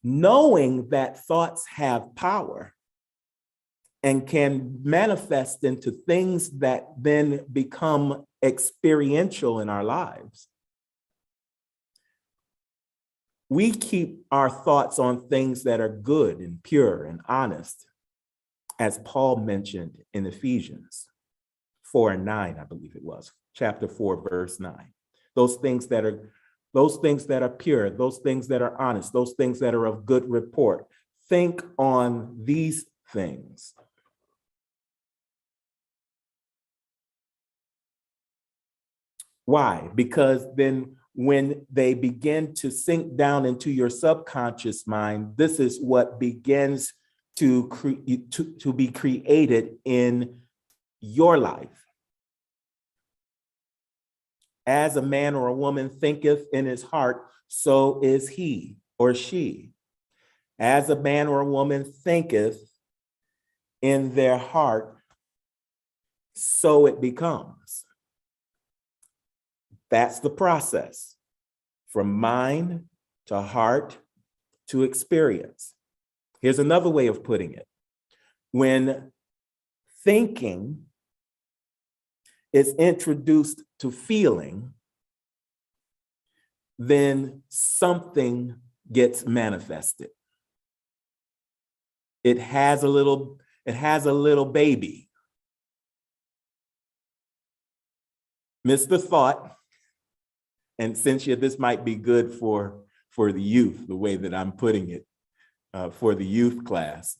knowing that thoughts have power, and can manifest into things that then become experiential in our lives. We keep our thoughts on things that are good and pure and honest, as Paul mentioned in Ephesians 4 and 9, I believe it was, chapter 4, verse 9. Those things that are pure, those things that are honest, those things that are of good report. Think on these things. Why? Because then when they begin to sink down into your subconscious mind, this is what begins to be created in your life. As a man or a woman thinketh in his heart, so is he or she. As a man or a woman thinketh in their heart, so it becomes. That's the process, from mind to heart to experience. Here's another way of putting it. When thinking is introduced to feeling, then something gets manifested. It has a little baby. Mr. Thought, and Cynthia, this might be good for the youth, the way that I'm putting it, for the youth class.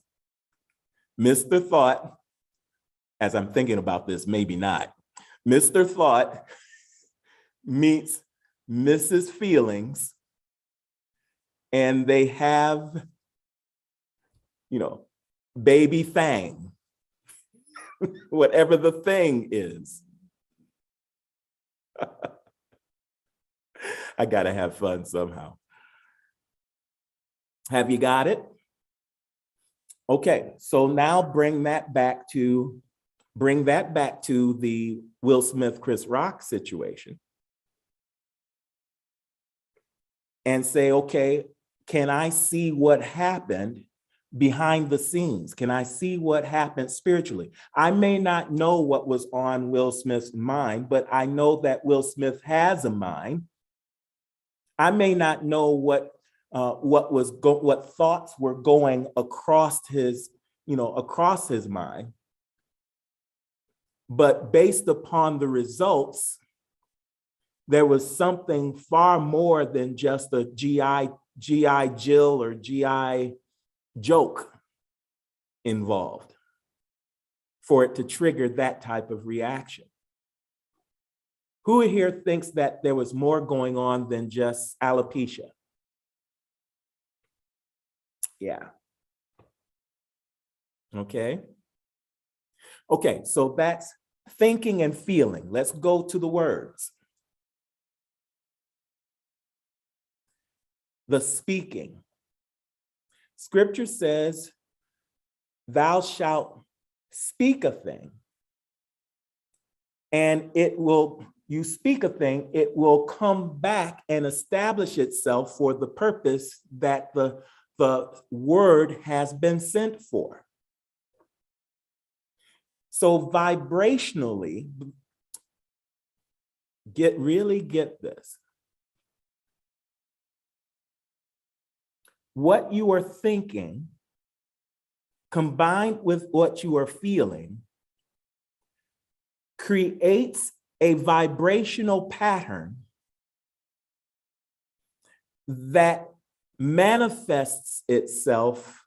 Mr. Thought, as I'm thinking about this, maybe not. Mr. Thought meets Mrs. Feelings, and they have, baby thing, whatever the thing is. I gotta have fun somehow. Have you got it? Okay, so now bring that back to the Will Smith, Chris Rock situation. And say, okay, can I see what happened behind the scenes? Can I see what happened spiritually? I may not know what was on Will Smith's mind, but I know that Will Smith has a mind. I may not know what thoughts were going across his mind, but based upon the results, there was something far more than just a GI Jill or GI joke involved for it to trigger that type of reaction. Who here thinks that there was more going on than just alopecia? Yeah. Okay. Okay, so that's thinking and feeling. Let's go to the words. The speaking. Scripture says, thou shalt speak a thing, and you speak a thing, it will come back and establish itself for the purpose that the word has been sent for. So vibrationally, get this. What you are thinking combined with what you are feeling creates a vibrational pattern that manifests itself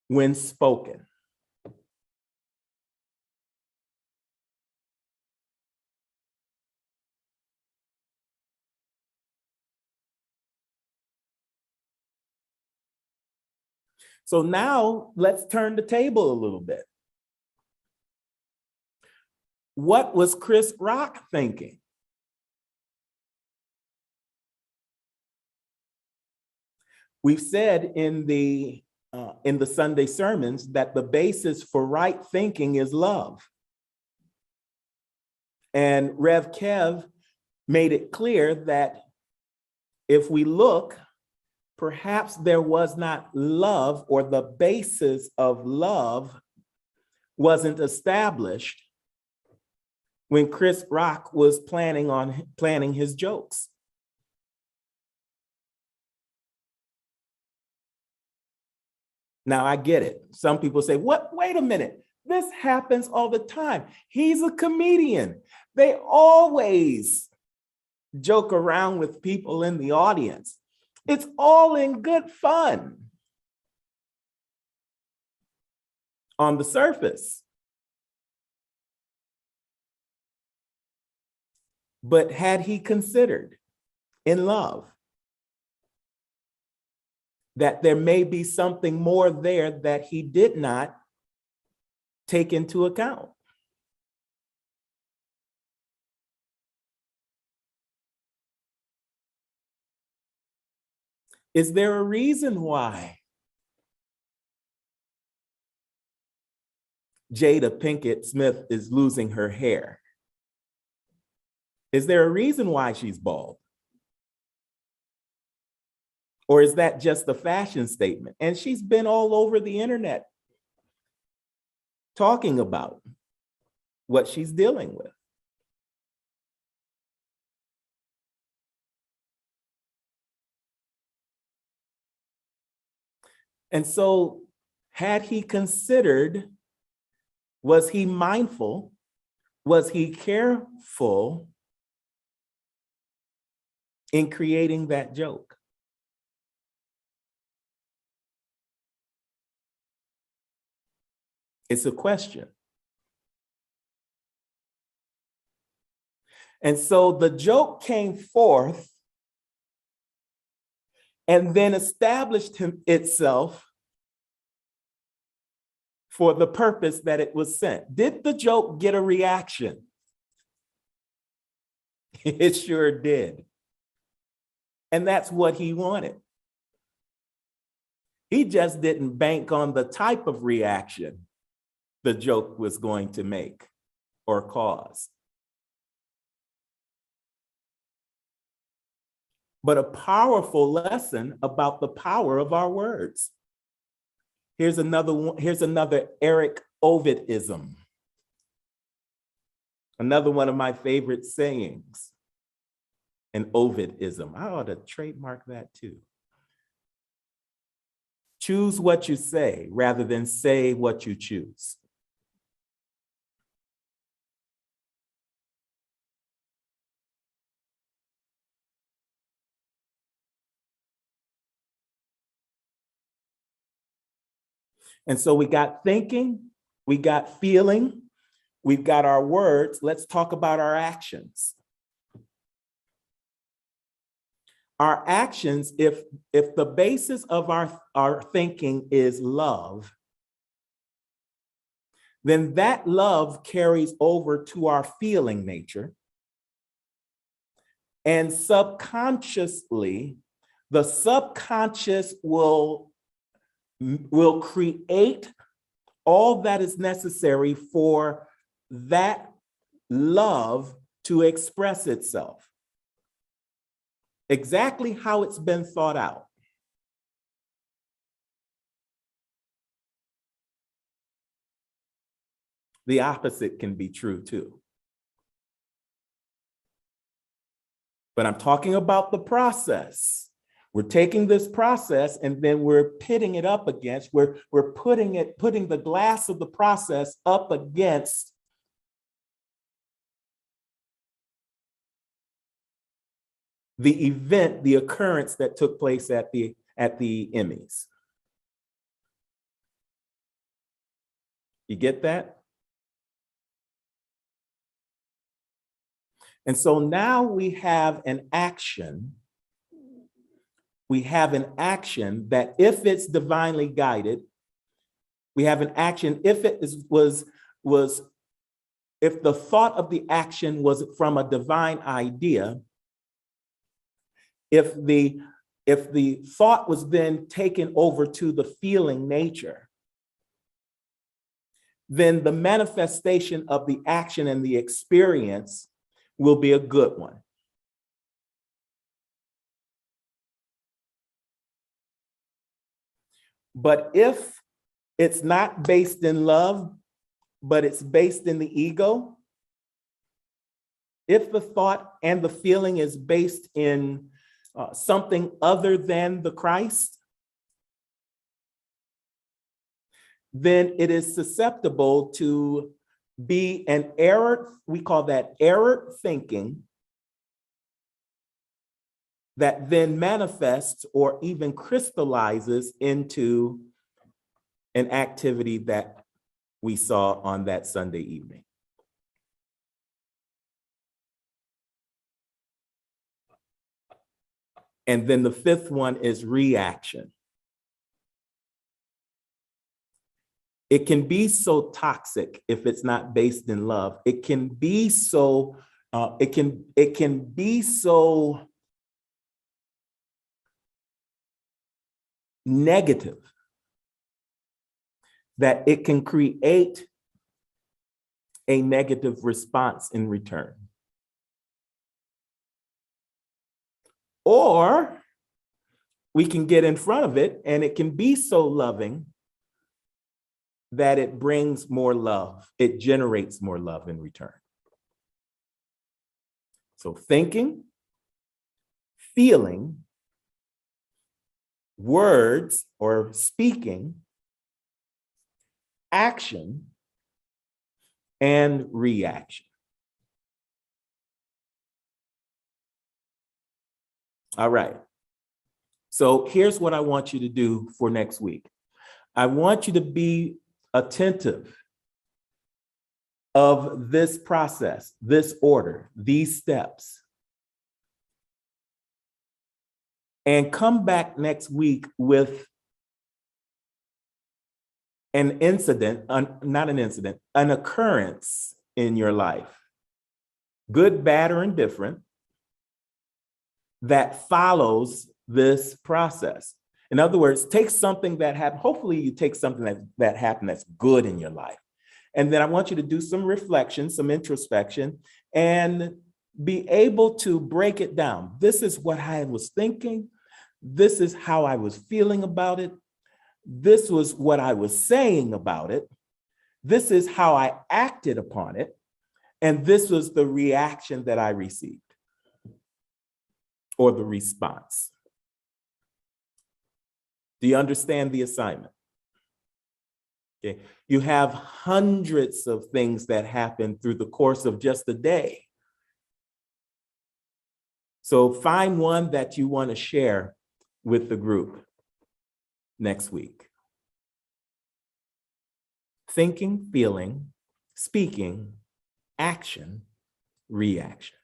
when spoken. So now let's turn the table a little bit. What was Chris Rock thinking? We've said in the Sunday sermons that the basis for right thinking is love. And Rev Kev made it clear that if we look, perhaps there was not love, or the basis of love wasn't established when Chris Rock was planning his jokes. Now I get it. Some people say, "What? Wait a minute. This happens all the time. He's a comedian." They always joke around with people in the audience. It's all in good fun on the surface. But had he considered in love that there may be something more there that he did not take into account? Is there a reason why Jada Pinkett Smith is losing her hair? Is there a reason why she's bald? Or is that just a fashion statement? And she's been all over the internet talking about what she's dealing with. And so, had he considered, was he mindful? Was he careful in creating that joke? It's a question. And so the joke came forth and then established itself for the purpose that it was sent. Did the joke get a reaction? It sure did. And that's what he wanted. He just didn't bank on the type of reaction the joke was going to make or cause. But a powerful lesson about the power of our words. Here's another Eric Ovidism. Another one of my favorite sayings, an Ovidism. I ought to trademark that too. Choose what you say rather than say what you choose. And so we got thinking, we got feeling, we've got our words. Let's talk about our actions. Our actions, if the basis of our thinking is love, then that love carries over to our feeling nature. And subconsciously, the subconscious will create all that is necessary for that love to express itself. Exactly how it's been thought out. The opposite can be true too. But I'm talking about the process. We're taking this process and then we're pitting it up against, we're putting the glass of the process up against the event, the occurrence that took place at the Emmys. You get that? And so now we have an action. We have an action that if it's divinely guided, we have an action if it if the thought of the action was from a divine idea, if the thought was then taken over to the feeling nature, then the manifestation of the action and the experience will be a good one. But if it's not based in love, but it's based in the ego, if the thought and the feeling is based in something other than the Christ, then it is susceptible to be an error. We call that error thinking that then manifests or even crystallizes into an activity that we saw on that Sunday evening. And then the fifth one is reaction. It can be so toxic if it's not based in love. It can be so, it can be so negative that it can create a negative response in return. Or we can get in front of it and it can be so loving that it brings more love. It generates more love in return. So thinking, feeling, words or speaking, action, and reaction. All right. So here's what I want you to do for next week. I want you to be attentive of this process, this order, these steps, and come back next week with an incident, not an incident, an occurrence in your life, good, bad, or indifferent, that follows this process. In other words, take something that happened. Hopefully you take something that happened that's good in your life. And then I want you to do some reflection, some introspection, and be able to break it down. This is what I was thinking. This is how I was feeling about it. This was what I was saying about it. This is how I acted upon it. And this was the reaction that I received, or the response. Do you understand the assignment? Okay. You have hundreds of things that happen through the course of just a day. So find one that you want to share with the group next week. Thinking, feeling, speaking, action, reaction.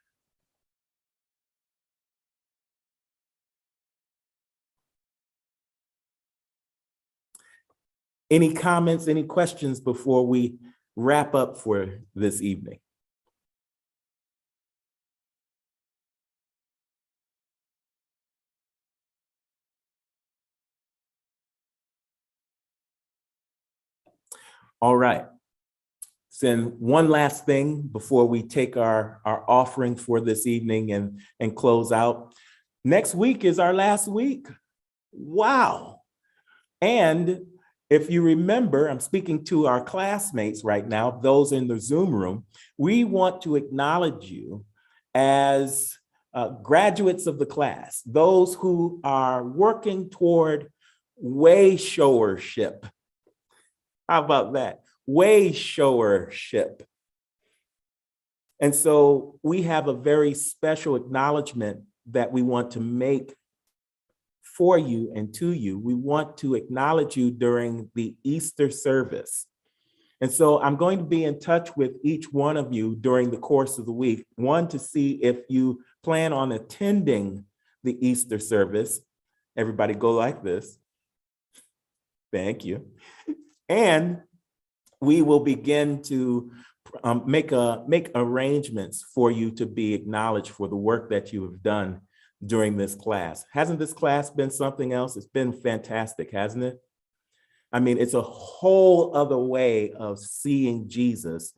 Any comments, any questions before we wrap up for this evening? All right. So then one last thing before we take our offering for this evening and close out. Next week is our last week. Wow. And if you remember, I'm speaking to our classmates right now, those in the Zoom room. We want to acknowledge you as graduates of the class, those who are working toward wayshowership. How about that? Wayshowership. And so we have a very special acknowledgement that we want to make for you and to you. We want to acknowledge you during the Easter service. And so I'm going to be in touch with each one of you during the course of the week. One, to see if you plan on attending the Easter service. Everybody go like this. Thank you. And we will begin to make arrangements for you to be acknowledged for the work that you have done during this class. Hasn't this class been something else? It's been fantastic, hasn't it? I mean, it's a whole other way of seeing Jesus.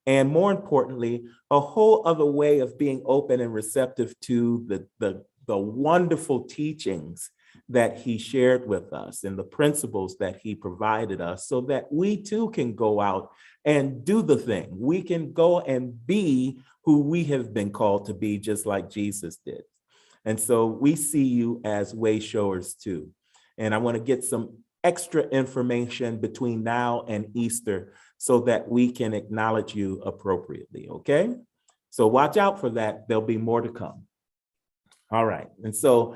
And more importantly, a whole other way of being open and receptive to the wonderful teachings that he shared with us and the principles that he provided us, so that we too can go out and do the thing. We can go and be who we have been called to be, just like Jesus did. And so we see you as way showers too. And I want to get some extra information between now and Easter so that we can acknowledge you appropriately, okay? So watch out for that. There'll be more to come. All right. And so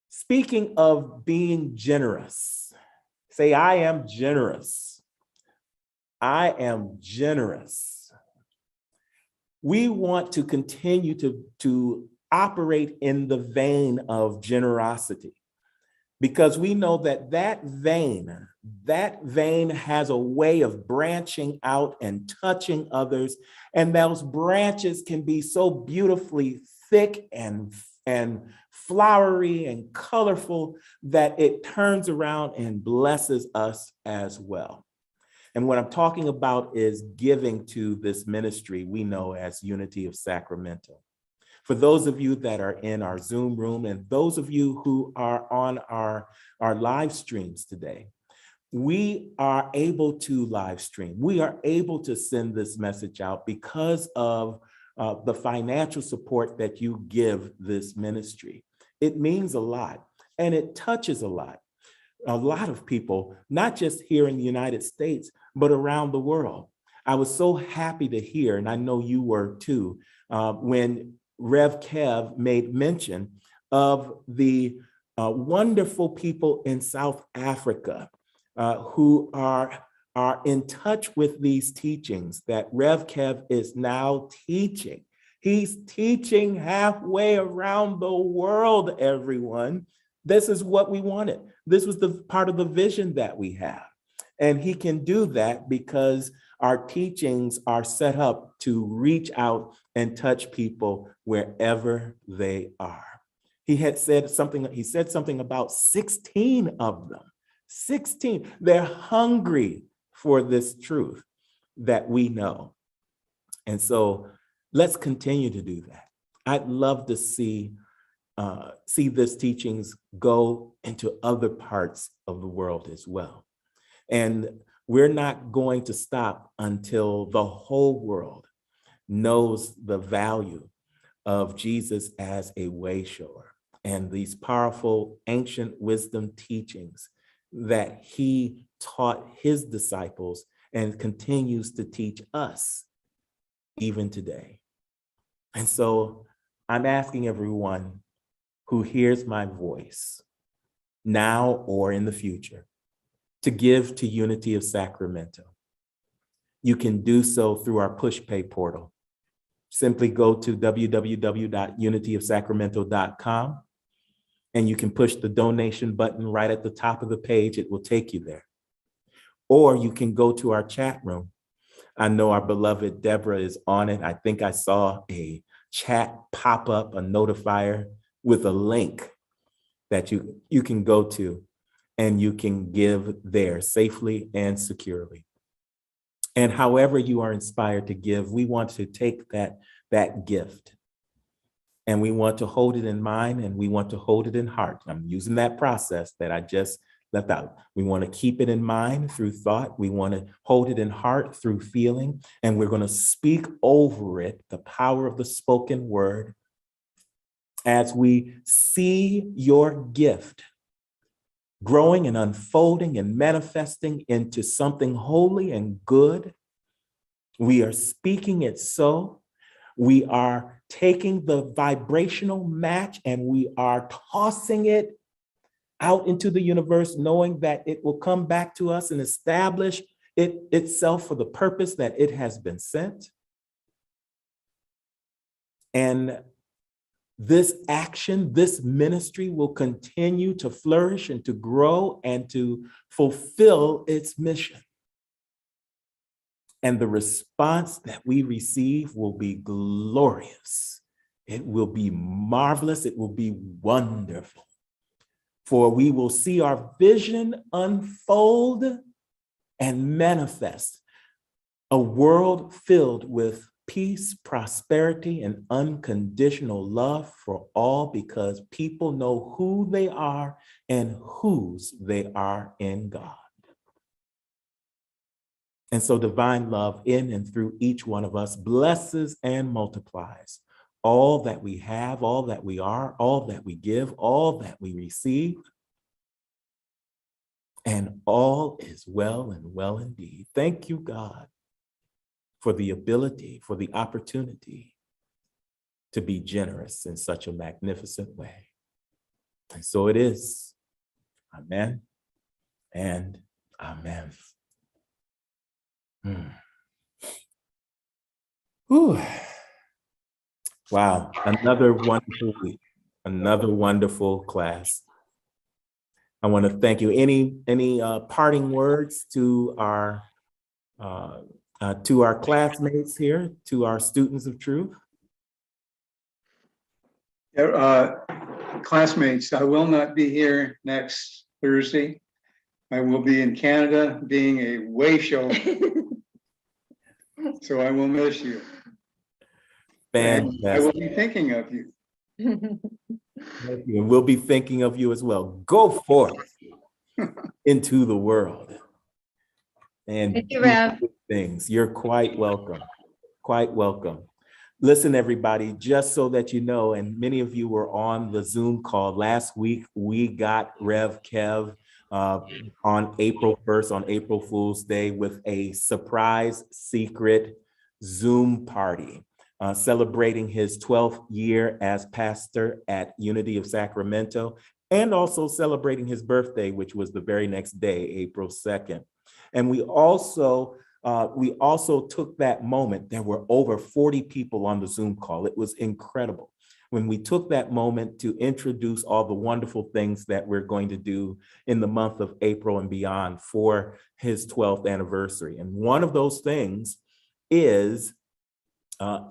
speaking of being generous, say, I am generous. I am generous. We want to continue to operate in the vein of generosity, because we know that vein has a way of branching out and touching others. And those branches can be so beautifully thick and flowery and colorful that it turns around and blesses us as well. And what I'm talking about is giving to this ministry we know as Unity of Sacramento. For those of you that are in our Zoom room and those of you who are on our live streams today, we are able to live stream. We are able to send this message out because of the financial support that you give this ministry. It means a lot and it touches a lot of people, not just here in the United States, but around the world. I was so happy to hear, and I know you were too, when Rev Kev made mention of the wonderful people in South Africa who are in touch with these teachings that Rev Kev is now teaching. He's teaching halfway around the world, everyone. This is what we wanted. This was the part of the vision that we have. And he can do that because our teachings are set up to reach out and touch people wherever they are. He said something about 16 of them. 16. They're hungry for this truth that we know. And so let's continue to do that. I'd love to see this teachings go into other parts of the world as well. And we're not going to stop until the whole world knows the value of Jesus as a way shower and these powerful ancient wisdom teachings that he taught his disciples and continues to teach us even today. And so I'm asking everyone who hears my voice now or in the future to give to Unity of Sacramento. You can do so through our PushPay portal. Simply go to www.unityofsacramento.com and you can push the donation button right at the top of the page. It will take you there. Or you can go to our chat room. I know our beloved Deborah is on it. I think I saw a chat pop up, a notifier with a link that you can go to and you can give there safely and securely. And however you are inspired to give, we want to take that gift and we want to hold it in mind and we want to hold it in heart. I'm using that process that I just left out. We want to keep it in mind through thought. We want to hold it in heart through feeling, and we're going to speak over it, the power of the spoken word, as we see your gift growing and unfolding and manifesting into something holy and good. We are speaking it so. We are taking the vibrational match and we are tossing it out into the universe, knowing that it will come back to us and establish itself for the purpose that it has been sent. And this action, this ministry will continue to flourish and to grow and to fulfill its mission. And the response that we receive will be glorious. It will be marvelous. It will be wonderful. For we will see our vision unfold and manifest a world filled with peace, prosperity, and unconditional love for all, because people know who they are and whose they are in God. And so divine love in and through each one of us blesses and multiplies all that we have, all that we are, all that we give, all that we receive. And all is well and well indeed. Thank you, God, for the ability, for the opportunity to be generous in such a magnificent way. And so it is. Amen and amen. Whew. Wow, another wonderful week, another wonderful class. I want to thank you. Any parting words to our classmates here, to our students of truth? Classmates, I will not be here next Thursday. I will be in Canada being a Wayshower. So I will miss you. And I will be thinking of you. And we'll be thinking of you as well. Go forth into the world and Thank you, do Rev. good things. You're quite welcome. Quite welcome. Listen, everybody, just so that you know, and many of you were on the Zoom call last week, we got Rev Kev on April 1st, on April Fool's Day, with a surprise secret Zoom party. Celebrating his 12th year as pastor at Unity of Sacramento, and also celebrating his birthday, which was the very next day, April 2nd. And we also took that moment. There were over 40 people on the Zoom call. It was incredible. When we took that moment to introduce all the wonderful things that we're going to do in the month of April and beyond for his 12th anniversary. And one of those things is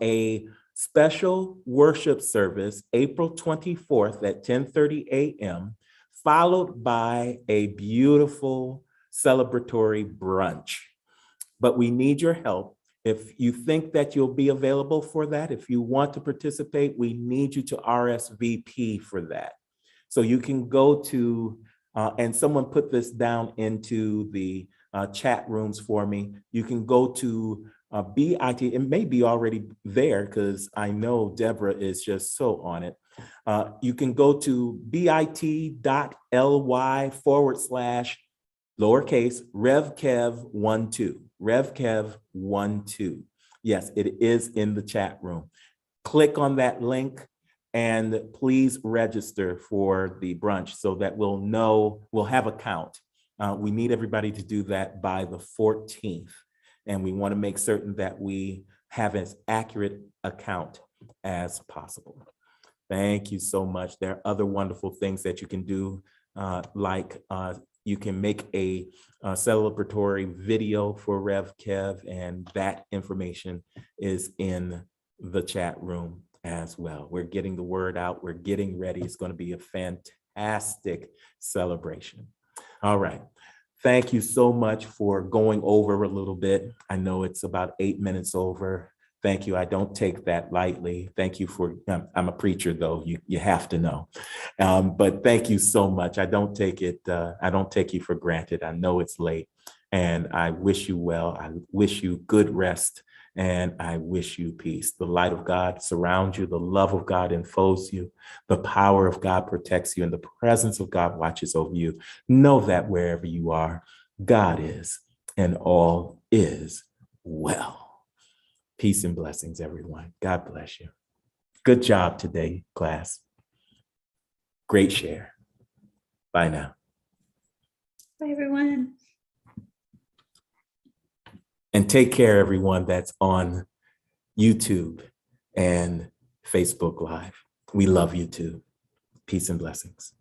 a special worship service, April 24th at 10:30 a.m., followed by a beautiful celebratory brunch. But we need your help. If you think that you'll be available for that, if you want to participate, we need you to RSVP for that. So you can go to, and someone put this down into the chat rooms for me. You can go to BIT, it may be already there because I know Deborah is just so on it. You can go to bit.ly/lowercase RevKev12, RevKev12. Yes, it is in the chat room. Click on that link and please register for the brunch so that we'll have a count. We need everybody to do that by the 14th. And we want to make certain that we have as accurate a count as possible. Thank you so much. There are other wonderful things that you can do, like you can make a celebratory video for Rev Kev, and that information is in the chat room as well. We're getting the word out. We're getting ready. It's going to be a fantastic celebration. All right. Thank you so much for going over a little bit. I know it's about 8 minutes over. Thank you. I don't take that lightly. Thank you for, I'm a preacher though, you have to know. But thank you so much. I don't take it, I don't take you for granted. I know it's late and I wish you well. I wish you good rest and I wish you peace. The light of God surrounds you. The love of God enfolds you. The power of God protects you and the presence of God watches over you. Know that wherever you are, God is and all is well. Peace and blessings, everyone. God bless you. Good job today, class. Great share. Bye now. Bye, everyone. And take care, everyone that's on YouTube and Facebook Live. We love you too. Peace and blessings.